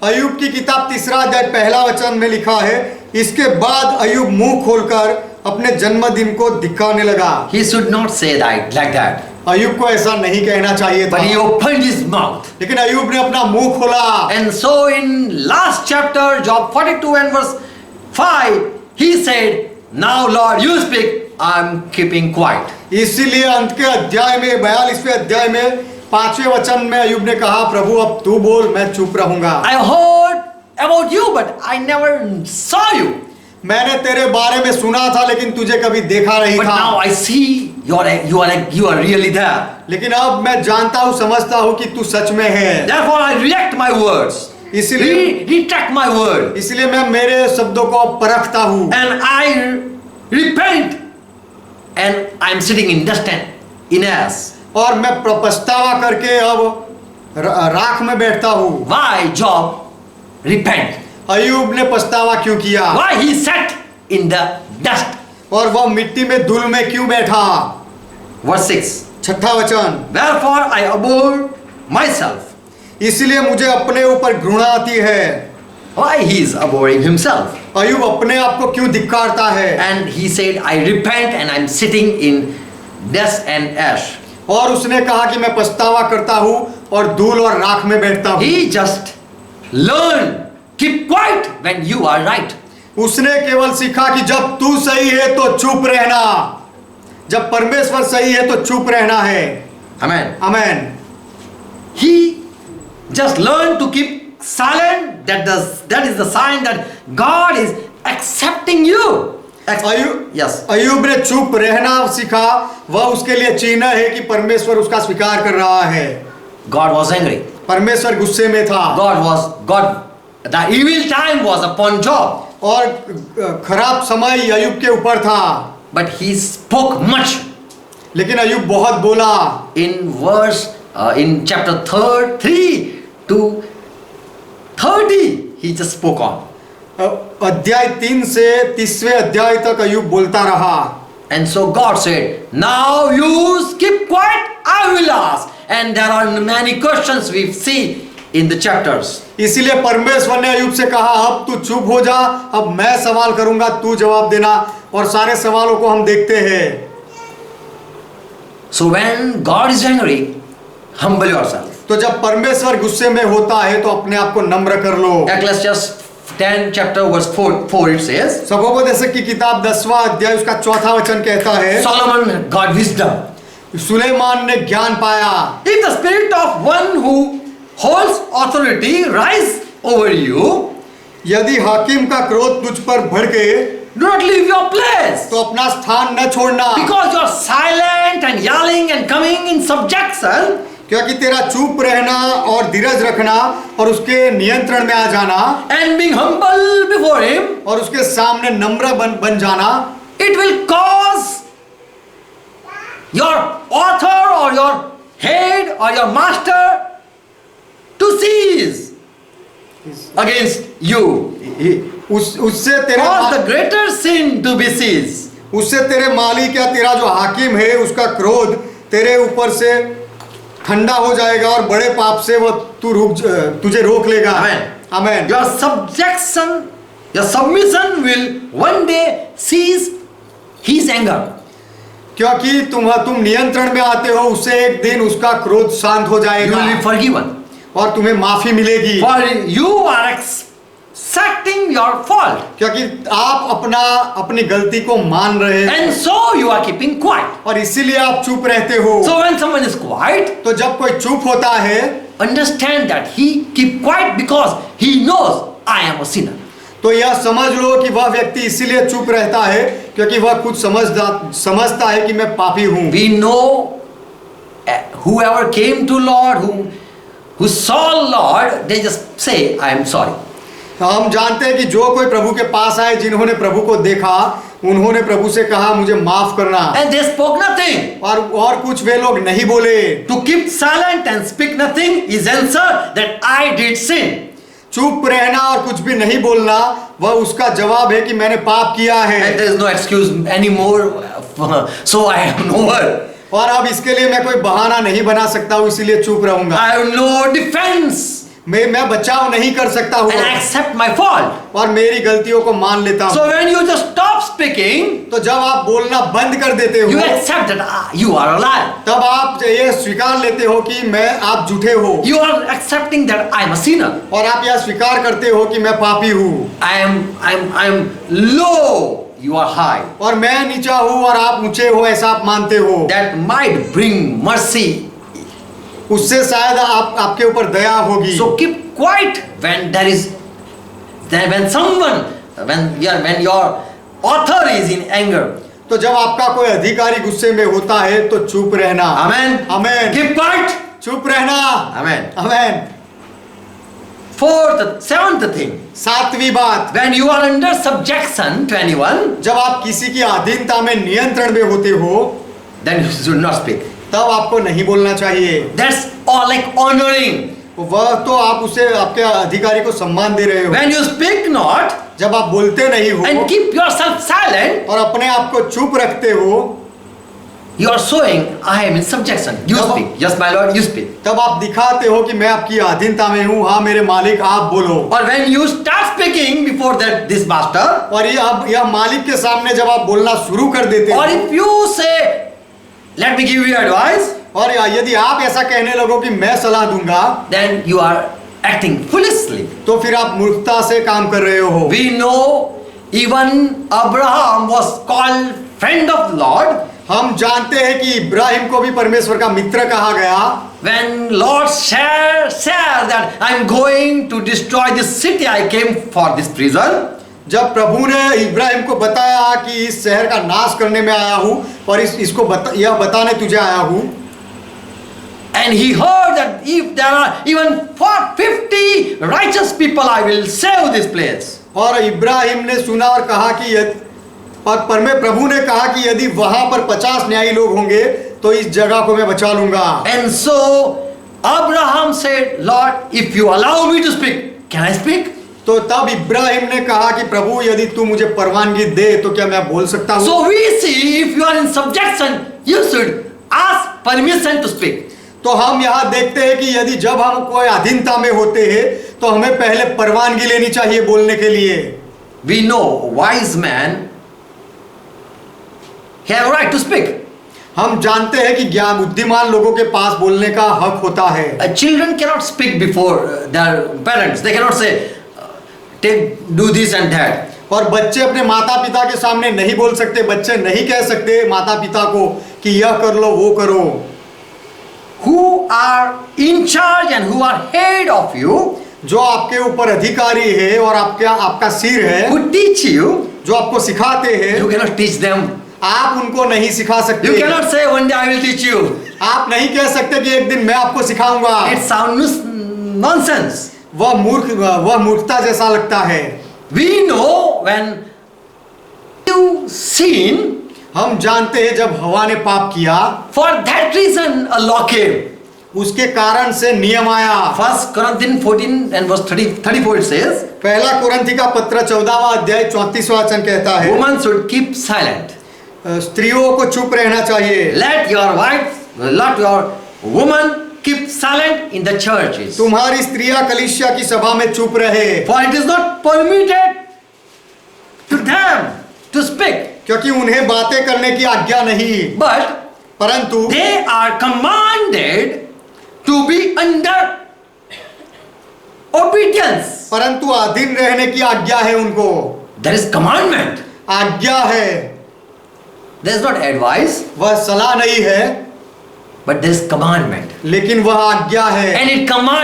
अय्यूब की किताब 3 अध्याय पहला वचन में लिखा है, इसके बाद अय्यूब मुंह खोलकर अपने जन्मदिन को दिखाने लगा। He should not say that like that. अय्यूब को ऐसा नहीं कहना चाहिए था, But he opened his mouth. लेकिन अय्यूब ने अपना मुंह खोला। And so in last chapter, Job 42 and verse 5, he said, now Lord, you speak, I'm keeping quiet. इसीलिए अंत के अध्याय में 42वें अध्याय में 5वें वचन में अय्यूब ने कहा, प्रभु अब तू बोल, मैं चुप रहूंगा। I heard about you, but I never saw you. मैंने तेरे बारे में सुना था लेकिन तुझे कभी देखा नहीं But था। now I see you are really there. लेकिन अब मैं जानता हूँ, समझता हूँ कि तू सच में है। Therefore I react my words. Retract my word. इसलिए मैं मेरे शब्दों को परखता हूँ। And I repent. And I am sitting in dust and in ash. और मैं पछतावा करके अब राख में बैठता हूँ। Why Job repent? अय्यूब ने पछतावा क्यों किया? Why he sat in the dust? और वह मिट्टी में धूल में क्यों बैठा? Verse 6. 6वां वचन, Wherefore I abhor myself. इसलिए मुझे अपने ऊपर घृणा आती है। Why he is abhorring himself? अय्यूब अपने आप को क्यों धिक्कारता है? And he said, I repent and I'm sitting in dust and ash. और उसने कहा कि मैं पछतावा करता हूँ और धूल और राख में बैठता हूँ। He just learned, keep quiet when you are right. उसने केवल सीखा कि जब तू सही है तो चुप रहना, जब परमेश्वर सही है तो चुप रहना है। Amen. Amen. He just learned to keep silent. That is the sign that God is accepting you. Yes. अय्यूब ने चुप रहना सीखा, वह उसके लिए चिन्ह है कि परमेश्वर उसका स्वीकार कर रहा है। God was angry. परमेश्वर गुस्से में था। The evil time was upon Job. और खराब समय अय्यूब के ऊपर था। But he spoke much. लेकिन अय्यूब बहुत बोला। In chapter 3 to 30, he just spoke on. अध्याय 3 से 30वें अध्याय तक अय्यूब बोलता रहा। And so God said, now you keep quiet, I will ask. And there are many questions we see in the chapters. इसीलिए परमेश्वर ने अय्यूब से कहा, अब तू चुप हो जा, अब मैं सवाल करूंगा, तू जवाब देना। और सारे सवालों को हम देखते हैं। So when God is angry, humble yourself. तो जब परमेश्वर गुस्से में होता है तो अपने आप को नम्र कर लो। Ecclesiastes 10 chapter verse 4 it says, सबोपदेशक की किताब 10वां अध्याय उसका 4था वचन कहता है, Solomon got wisdom. सुलेमान ने ज्ञान पाया। If the spirit of one who holds authority rise over you, यदि हाकिम का क्रोध तुझ पर भड़के, do not leave your place. तो अपना स्थान न छोड़ना। Because you are silent and yelling and coming in subjection, क्योंकि तेरा चुप रहना और धीरज रखना और उसके नियंत्रण में आ जाना and being humble before him, और उसके सामने नम्र बन जाना, it will cause your author or your head or your master to cease against you. उससे Cause the greater sin to be ceased. उससे तेरे मालिक या तेरा जो हाकिम है उसका क्रोध तेरे ऊपर से ठंडा हो जाएगा और बड़े पाप से वो तुझे रोक लेगा। Amen. Your submission will one day cease his anger. क्योंकि तुम नियंत्रण में आते हो, उससे एक दिन उसका क्रोध शांत हो जाएगा। You will be forgiven. और तुम्हें माफी मिलेगी। For you are accepting your fault. क्योंकि आप अपनी गलती को मान रहे हैं। And so you are keeping quiet. और इसीलिए आप चुप रहते हो। So when someone is quiet, तो जब कोई चुप होता है, understand that he keep quiet because he knows I am a sinner. तो यह समझ लो कि वह व्यक्ति इसीलिए चुप रहता है क्योंकि वह खुद समझता है कि मैं पापी हूँ। We know whoever came to Lord, who saw Lord, they just say, I am sorry. हम जानते हैं कि जो कोई प्रभु के पास आए, जिन्होंने प्रभु को देखा, उन्होंने प्रभु से कहा मुझे माफ करना, And they spoke nothing. और कुछ वे लोग नहीं बोले। To keep silent and speak nothing is answer that I did sin. चुप रहना और कुछ भी नहीं बोलना, वह उसका जवाब है कि मैंने पाप किया And है, there is no excuse anymore, so I have no word. और अब इसके लिए मैं कोई बहाना नहीं बना सकता हूँ, इसीलिए चुप रहूंगा। I have no defense. मैं बचाव नहीं कर सकता हूँ And I accept my fault. और मेरी गलतियों को मान लेता हूँ। So when you just stop speaking, तो जब आप बोलना बंद कर देते you हो, accept that you are a liar. तब आप ये स्वीकार लेते हो कि आप झूठे हो, You are accepting that I am a sinner. और आप यह स्वीकार करते हो कि मैं पापी हूँ, I am low. You are high. और मैं नीचा हूँ और आप ऊंचे हो, ऐसा आप मानते हो। That might bring mercy. उससे शायद आपके ऊपर दया होगी। So keep quiet when there is, when someone, when your author is in anger. तो जब आपका कोई अधिकारी गुस्से में होता है तो चुप रहना। Amen. आमेन। Keep quiet. चुप रहना। Amen. आमेन। Seventh thing. सातवीं बात, When you are under subjection to anyone, जब आप किसी की अधीनता में, नियंत्रण में होते हो, then you should not speak. तब आपको नहीं बोलना चाहिए। That's all like honoring. वह तो आप उसे, आपके अधिकारी को सम्मान दे रहे हो। When you speak not जब आप बोलते नहीं हो and keep yourself silent, और अपने आप को चुप रखते हो, you are showing I am in subjection. You तब- speak. Yes, my Lord, you speak. तब आप दिखाते हो कि मैं आपकी अधीनता में हूँ। हाँ मेरे मालिक, आप बोलो। Or when you start speaking before that this master, और यह मालिक के सामने जब आप बोलना शुरू कर देते हो, or if you say, let me give you advice, और यदि आप ऐसा कहने लगो कि मैं सलाह दूंगा, then you are acting foolishly. तो फिर आप मूर्खता से काम कर रहे हो। We know even Abraham was called friend of Lord. हम जानते हैं कि इब्राहिम को भी परमेश्वर का मित्र कहा गया। When Lord said that I am going to destroy this city, I came for this prison. जब प्रभु ने इब्राहिम को बताया कि इस शहर का नाश करने में आया हूँ और इसको यह बताने तुझे आया हूँ, And he heard that if there are even 50 righteous people, I will save this place. और इब्राहिम ने सुना और कहा कि प्रभु ने कहा कि यदि वहां पर 50 न्यायी लोग होंगे तो इस जगह को मैं बचा लूंगा। And so Abraham said, Lord, if you allow me to speak, can I speak? तो तब इब्राहिम ने कहा कि प्रभु यदि तू मुझे परवानगी दे तो क्या मैं बोल सकता हूँ। So we see if you are in subjection, you should ask permission to speak. तो हम यहाँ देखते हैं कि यदि जब हम कोई अधीनता में होते हैं तो हमें पहले परवानगी लेनी चाहिए बोलने के लिए। We know wise man have right to speak. हम जानते हैं कि ज्ञान बुद्धिमान लोगों के पास बोलने का हक होता है। Children cannot speak before their parents. They cannot say, do this and that. और बच्चे अपने माता पिता के सामने नहीं बोल सकते। बच्चे नहीं कह सकते माता पिता को कि यह कर लो वो करो। Who are in charge and who are head of you, जो आपके ऊपर अधिकारी है और आपका सिर है, who teach you, जो आपको सिखाते हैं, you cannot teach them. आप उनको नहीं सिखा सकते। You cannot say one day I will teach you. आप नहीं कह सकते कि एक दिन मैं आपको सिखाऊंगा। It sounds nonsense. वह मूर्खता जैसा लगता है। We know when you sin, हम जानते हैं जब हवा ने पाप किया, for that reason a law came. उसके कारण से नियम आया। 1 Corinthians 14 and verse 34 it says, पहला कुरिन्थी का पत्र 14वां अध्याय 34वां वचन कहता है, women should keep silent. स्त्रियों को चुप रहना चाहिए। Let your woman keep silent in the churches. तुम्हारी स्त्रियां कलीसिया की सभा में चुप रहे, For it is not permitted to them to speak, क्योंकि उन्हें बातें करने की आज्ञा नहीं, but परंतु they are commanded to be under obedience. परंतु अधीन रहने की आज्ञा है उनको। There is commandment. आज्ञा है, There is not advice. वह सलाह नहीं है। But this commandment. लेकिन वह आज्ञा है, And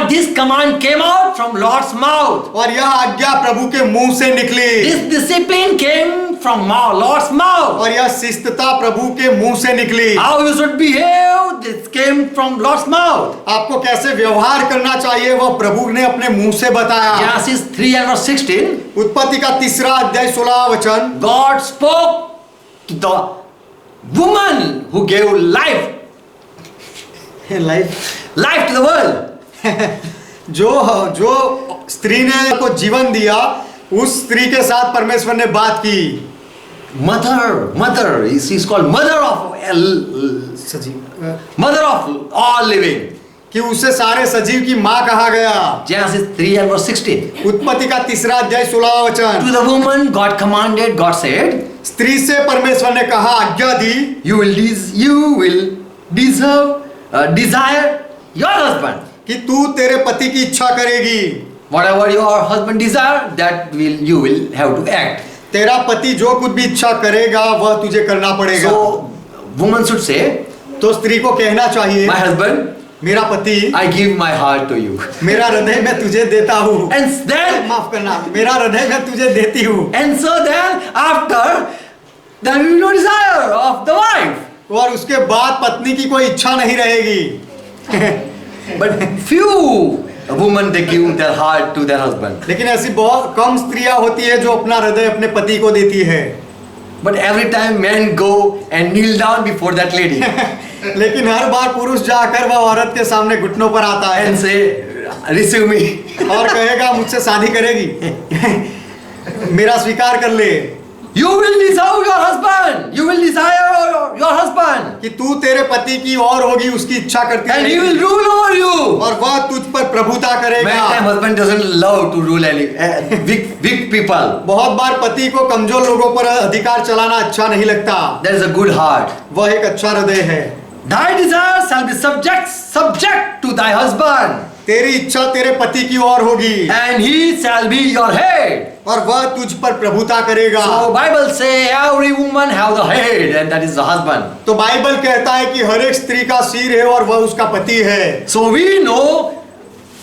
this command came out from Lord's mouth. और यह आज्ञा प्रभु के मुंह से निकली, This discipline came from Lord's mouth. और यह शिस्तता प्रभु के मुंह से निकली। How you should behave, this came from Lord's mouth. आपको कैसे व्यवहार करना चाहिए वह प्रभु ने अपने मुंह से बताया। Genesis 3 and verse 16. उत्पत्ति का 3 अध्याय 16 वचन, God spoke to the woman who gave life to the world. जो स्त्री ने को जीवन दिया, उस स्त्री के साथ परमेश्वर ने बात की। Mother, she's called mother of all living. कि उसे सारे सजीव की माँ कहा गया। Genesis 3 and verse 16. उत्पत्ति का 3 अध्याय 16 वचन, To the woman God commanded, God said, स्त्री से परमेश्वर ने कहा, आज्ञा दी, you will desire your husband. कि तू तेरे पति की इच्छा करेगी। Whatever your husband desire, that you will have to act. तेरा पति जो कुछ भी इच्छा करेगा वह तुझे करना पड़ेगा। So woman should say, तो स्त्री को कहना चाहिए, my husband, मेरा पति, I give my heart to you. मेरा हृदय मैं तुझे देता हूँ। And then, माफ करना, मेरा हृदय मैं तुझे देती हूँ। and so then after, there will be no desire of the wife. और उसके बाद पत्नी की कोई इच्छा नहीं रहेगी। But few women they give their heart to their husband. लेकिन ऐसी बहुत कम स्त्रियां होती है जो अपना हृदय अपने पति को देती है। But every time men go and kneel down before that lady लेकिन हर बार पुरुष जाकर वह औरत के सामने घुटनों पर आता है and say, receive me. और कहेगा मुझसे शादी करेगी, मेरा स्वीकार कर ले। You will desire your husband. You will desire your husband. कि तू तेरे पति की और होगी, उसकी इच्छा करती And he रहेगी, will rule over you. और वह तुझ पर प्रभुता Many करेगा। times husband doesn't love to rule any weak people. बहुत बार पति को कमजोर लोगों पर अधिकार चलाना अच्छा नहीं लगता। There is a good heart. वह एक अच्छा हृदय है। Thy desire shall be subject to thy husband, तेरी इच्छा तेरे पति की ओर होगी, and he shall be your head. और वह तुझ पर प्रभुता करेगा। So Bible say every woman have the head, and that is the husband. तो बाइबल कहता है कि हर एक स्त्री का सिर है और वह उसका पति है। So we know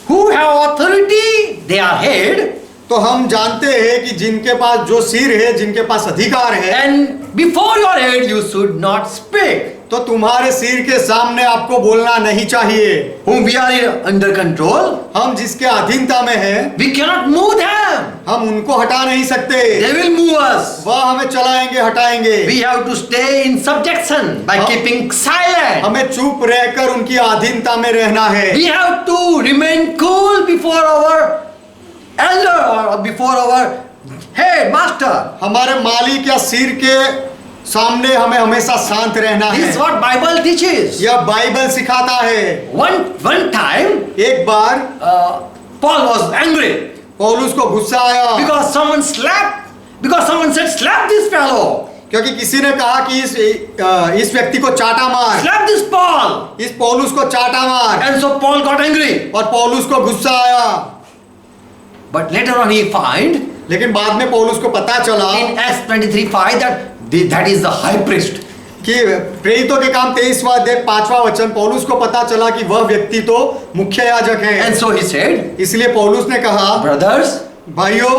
who have authority, they are head, तो हम जानते हैं कि जिनके पास जो सिर है, जिनके पास अधिकार है, and before your head you should not speak. तो तुम्हारे सिर के सामने आपको बोलना नहीं चाहिए। Whom we are under control, हम जिसके अधीनता में है, we cannot move them. हम उनको हटा नहीं सकते, They will move us. वह हमें चलाएंगे, हटाएंगे। We have to stay in subjection by keeping silent. हमें चुप रहकर उनकी अधीनता में रहना है। We have to remain cool before our elder or before our head master. हमारे मालिक या सिर के सामने हमें हमेशा शांत रहना This is है। what Bible teaches. यह बाइबल सिखाता है। One time, एक बार Paul was angry पौलुस को गुस्सा आया, because someone said, slap this fellow, क्योंकि किसी ने कहा कि इस व्यक्ति को चाटा मार, slap this Paul. इस पौलुस को चाटा मार। And so Paul got angry. और पौलुस को गुस्सा आया। But later on he find लेकिन बाद में पौलुस को पता चला in Acts 23:5 that is the high priest. कि प्रेरितों के काम 23वां अध्याय 5वां वचन, पौलुस को पता चला कि वह व्यक्ति तो मुख्य याजक है। And so he said, इसलिए पौलुस ने कहा, brothers, भाइयों,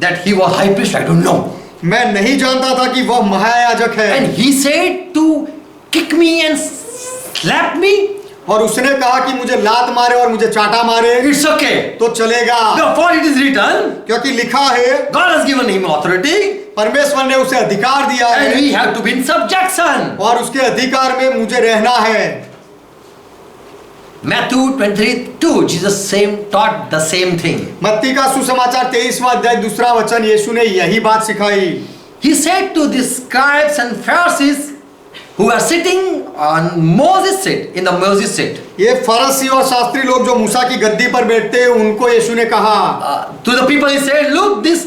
that he was high priest, I don't know. मैं नहीं जानता था कि वह महायाजक है। And he said to kick me and slap me. और उसने कहा कि मुझे लात मारे और मुझे चाटा मारे, It's okay. तो चलेगा, For it is written, क्योंकि लिखा है, God has given him authority, परमेश्वर ने उसे अधिकार दिया and है, we have to be in subjection. और उसके अधिकार में मुझे रहना है। Matthew 23:2, Jesus taught the same thing. मत्ती का सुसमाचार 23वां अध्याय 2 वचन, यीशु ने यही बात सिखाई। He said to the scribes and Pharisees who are sitting on Moses seat, in the Moses seat. ये फरीसी और शास्त्री लोग जो मूसा की गद्दी पर बैठते हैं, उनको यीशु ने कहा, To the people he said, look, these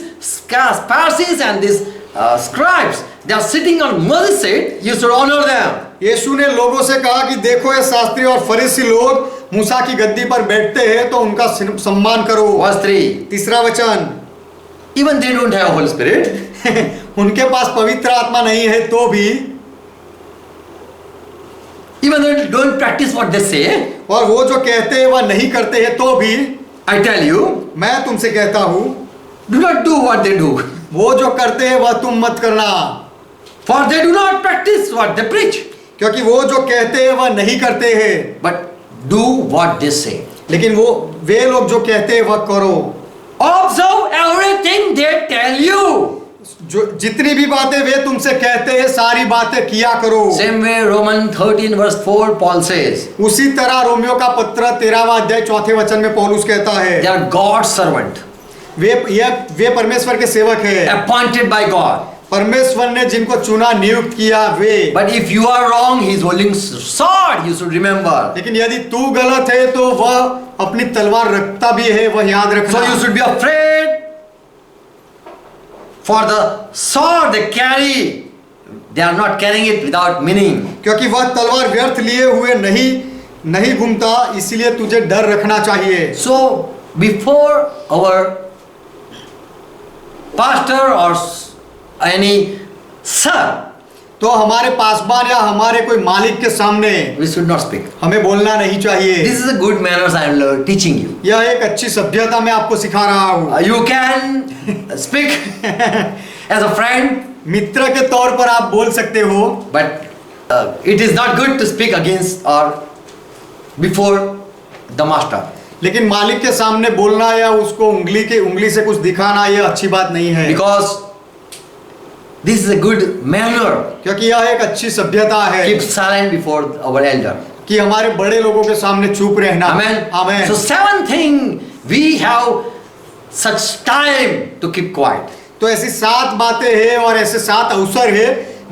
Pharisees and these scribes, they are sitting on Moses seat, you should honor them. यीशु ने लोगों से कहा कि देखो ये शास्त्री और फरीसी लोग मूसा की गद्दी पर बैठते हैं, तो उनका सम्मान करो। Verse 3. 3 वचन, Even they don't have Holy Spirit. उनके पास पवित्र आत्मा नहीं है तो भी even though they don't practice what they say, और वो जो कहते हैं वह नहीं करते हैं तो भी I tell you, मैं तुमसे कहता हूँ, do not do what they do. वो जो करते हैं वह तुम मत करना, For they do not practice what they preach, क्योंकि वो जो कहते हैं वह नहीं करते हैं, but do what they say. लेकिन वे लोग जो कहते हैं वह करो। Observe everything they tell you. जो जितनी भी बातें वे तुमसे कहते हैं सारी बातें किया करो। Same way, Romans 13 verse 4, Paul says, उसी तरह रोमियो का पत्र 13वां अध्याय 4 वचन में पौलुस कहता है, they are God's servant, वे परमेश्वर के सेवक हैं, appointed by God. परमेश्वर ने जिनको चुना नियुक्त किया वे। But if you are wrong, he is holding sword, you should remember. लेकिन यदि तू गलत है तो वह अपनी तलवार रखता भी है, वह याद रखना। So you should be afraid for the sword they carry. They are not carrying it without meaning. क्योंकि वह तलवार व्यर्थ लिए हुए नहीं घूमता, इसलिए तुझे डर रखना चाहिए। So before our pastor or any sir, तो हमारे पासबान या हमारे कोई मालिक के सामने we should not speak. हमें बोलना नहीं चाहिए। This is a good manners I am teaching you. यह एक अच्छी सभ्यता मैं आपको सिखा रहा हूँ। You can speak as a friend, मित्र के तौर पर आप बोल सकते हो, but it is not good to speak against or before the master. लेकिन मालिक के सामने बोलना या उसको उंगली से कुछ दिखाना यह अच्छी बात नहीं है। Because this is a good manner. क्योंकि यह एक अच्छी सभ्यता है Keep silent before our elder. कि हमारे बड़े लोगों के सामने चुप रहना। Amen. Amen. So 7 thing we have such time to keep quiet. तो ऐसी 7 बातें हैं और ऐसे 7 अवसर है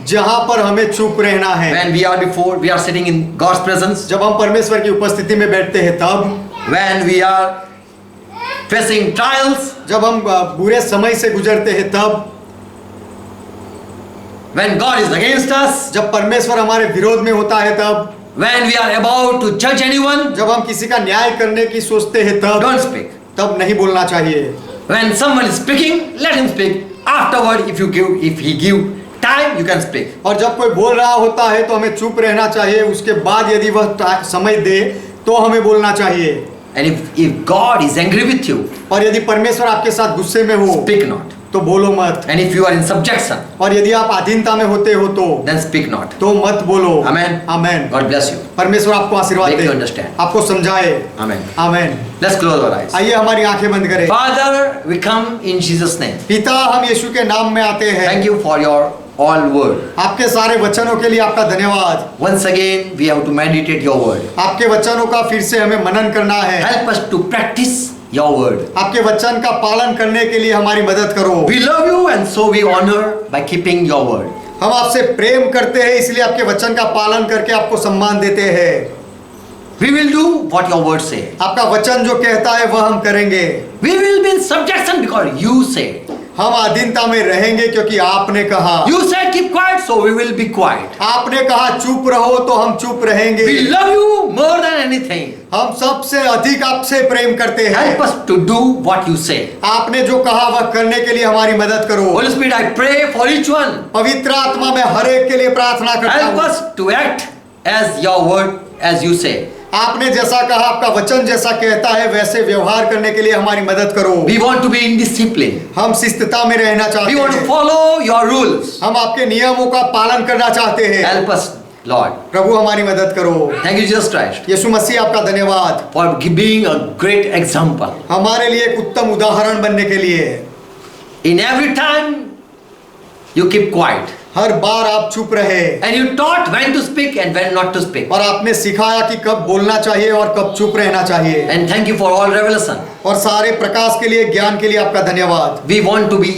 जहां पर हमें चुप रहना है। When we are sitting in God's presence, जब हम परमेश्वर की उपस्थिति में बैठते हैं तब, when we are facing trials, जब हम बुरे समय से गुजरते हैं तब, when God is against us, जब परमेश्वर हमारे विरोध में होता है तब, when we are about to judge anyone, जब हम किसी का न्याय करने की सोचते हैं तब, don't speak. तब नहीं बोलना चाहिए। When someone is speaking, let him speak. Afterward, if he give time, you can speak. और जब कोई बोल रहा होता है तो हमें चुप रहना चाहिए, उसके बाद यदि वह समय दे तो हमें बोलना चाहिए। And if God is angry with you, और यदि परमेश्वर आपके साथ गुस्से में हो speak not. तो बोलो मत। And if you are in subjection, और यदि आप अधीनता में होते हो तो then speak not. तो मत बोलो। Amen. Amen. God bless you. परमेश्वर आपको आशीर्वाद Make दे, you understand. आपको समझाए। Amen. Amen. Let's close our eyes. आइए हमारी आंखें बंद करें। Father, we come in Jesus' name. पिता, हम यीशु के नाम में आते हैं। Thank you for your all word. आपके सारे वचनों के लिए आपका धन्यवाद। Once again, we have to meditate your word. आपके वचनों का फिर से हमें मनन करना है। Help us to practice your word. आपके वचन का पालन करने के लिए हमारी मदद करो। We love you and so we honor by keeping your word. हम आपसे प्रेम करते हैं, इसलिए आपके वचन का पालन करके आपको सम्मान देते हैं। We will do what your word say. आपका वचन जो कहता है वह हम करेंगे। We will be in subjection because you say. हम अधीनता में रहेंगे क्योंकि आपने कहा। You said keep quiet, so we will be quiet. आपने कहा चुप रहो तो हम चुप रहेंगे। We love you more than anything. हम सबसे अधिक आपसे प्रेम करते हैं। Help us to do what you say. आपने जो कहा वह करने के लिए हमारी मदद करो। Holy Spirit, I pray for each one. पवित्र आत्मा में हर एक के लिए प्रार्थना करता Help हूँ। us to act as your word, as you say. आपने जैसा कहा, आपका वचन जैसा कहता है वैसे व्यवहार करने के लिए हमारी मदद करो। We want to be in discipline. हम शिस्तता में रहना चाहते We want to हैं। follow your rules. हम आपके नियमों का पालन करना चाहते हैं। Help us, Lord. प्रभु हमारी मदद करो। Thank you, Jesus Christ, यीशु मसीह आपका धन्यवाद for being a great example. हमारे लिए एक उत्तम उदाहरण बनने के लिए। In every time, you keep quiet. हर बार आप चुप रहे And you taught when to speak and when not to speak. और आपने सिखाया कि कब बोलना चाहिए और कब चुप रहना चाहिए। And thank you for all revelation. और सारे प्रकाश के लिए, ज्ञान के लिए आपका धन्यवाद। We want to be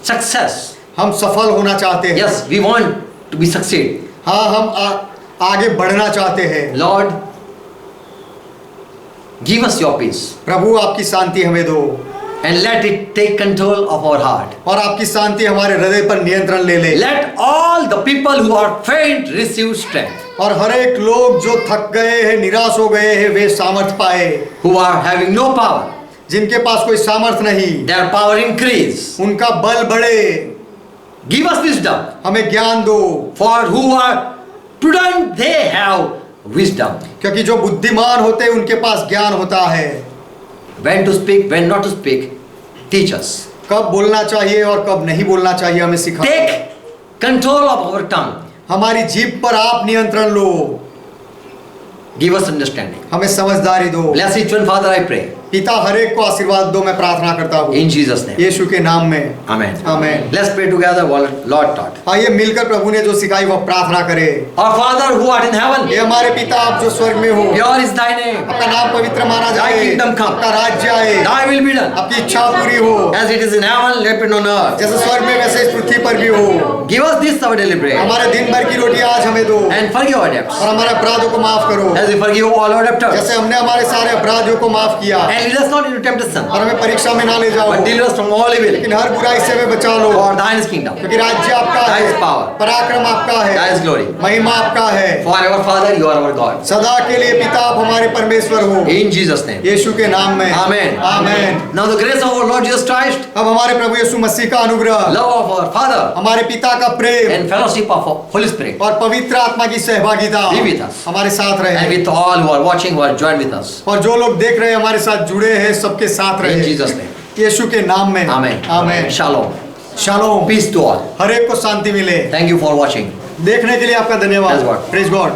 success. हम सफल होना चाहते हैं। Yes, we want to be succeed. हाँ, हम आगे बढ़ना चाहते हैं। Lord, give us your peace प्रभु आपकी शांति हमें दो and let it take control of our heart. और आपकी शांति हमारे हृदय पर नियंत्रण ले ले। Let all the people who are faint receive strength. और हर एक लोग जो थक गए हैं, निराश हो गए हैं, वे सामर्थ पाए। Who are having no power, जिनके पास कोई सामर्थ नहीं, their power increase. उनका बल बढ़े। Give us wisdom. हमें ज्ञान दो, For who are prudent, they have wisdom. क्योंकि जो बुद्धिमान होते हैं उनके पास ज्ञान होता है। When to speak, when not to speak, teach us. कब बोलना चाहिए और कब नहीं बोलना चाहिए हमें सिखा। Take control of our tongue. हमारी जीभ पर आप नियंत्रण लो, Give us understanding. हमें समझदारी दो। Bless each one, Father, I pray. पिता हर एक को आशीर्वाद दो, मैं प्रार्थना करता हूँ In Jesus' name. यीशु के नाम में, Amen. Amen. Let's pray together what Lord taught. आइए मिलकर प्रभु ने जो सिखाई वह प्रार्थना करे। Our Father who art in heaven, ये हमारे पिता आप जो स्वर्ग में हो, pure is thy name. आपका नाम पवित्र माना Thy जाए, kingdom come. आपका राज्य आए, Thy will be done. आपकी इच्छा पूरी हो, As it is in heaven, let it be on earth. जैसे स्वर्ग में वैसे इस पृथ्वी पर भी हो। Give us this our daily bread. हमारे दिन भर की रोटी आज हमें दो, And forgive our debts. और हमारे अपराधों को माफ करो, As we forgive all our debtors. जैसे हमने हमारे सारे अपराधियों को माफ किया, And lead us not into temptation, और हमें परीक्षा में ना ले जाओ, but deliver us from all evil. लेकिन हर बुराई से हमें बचा लो, For thine is kingdom, क्योंकि राज्य आपका Thy है, is power, पराक्रम आपका Thy है, is glory. महिमा आपका है। Forever, Father, you are our God. सदा के लिए पिता आप हमारे परमेश्वर हो, In Jesus' name. यीशु के नाम में, Amen. Amen. Now the grace of our Lord Jesus Christ, अब हमारे प्रभु यीशु मसीह का अनुग्रह, love of our Father, हमारे पिता का प्रेम and fellowship of Holy Spirit, और पवित्र आत्मा की सहभागिता Be with us. हमारे साथ and रहे, with all who are watching, who are joined with us. और जो लोग देख रहे हैं हमारे साथ जुड़े हैं सबके साथ In रहे, Jesus' name. यीशु के नाम में, Amen. Amen. Shalom. Shalom, Peace to all. हर एक को शांति मिले। Thank you for watching. देखने के लिए आपका Praise धन्यवाद। God. Praise God.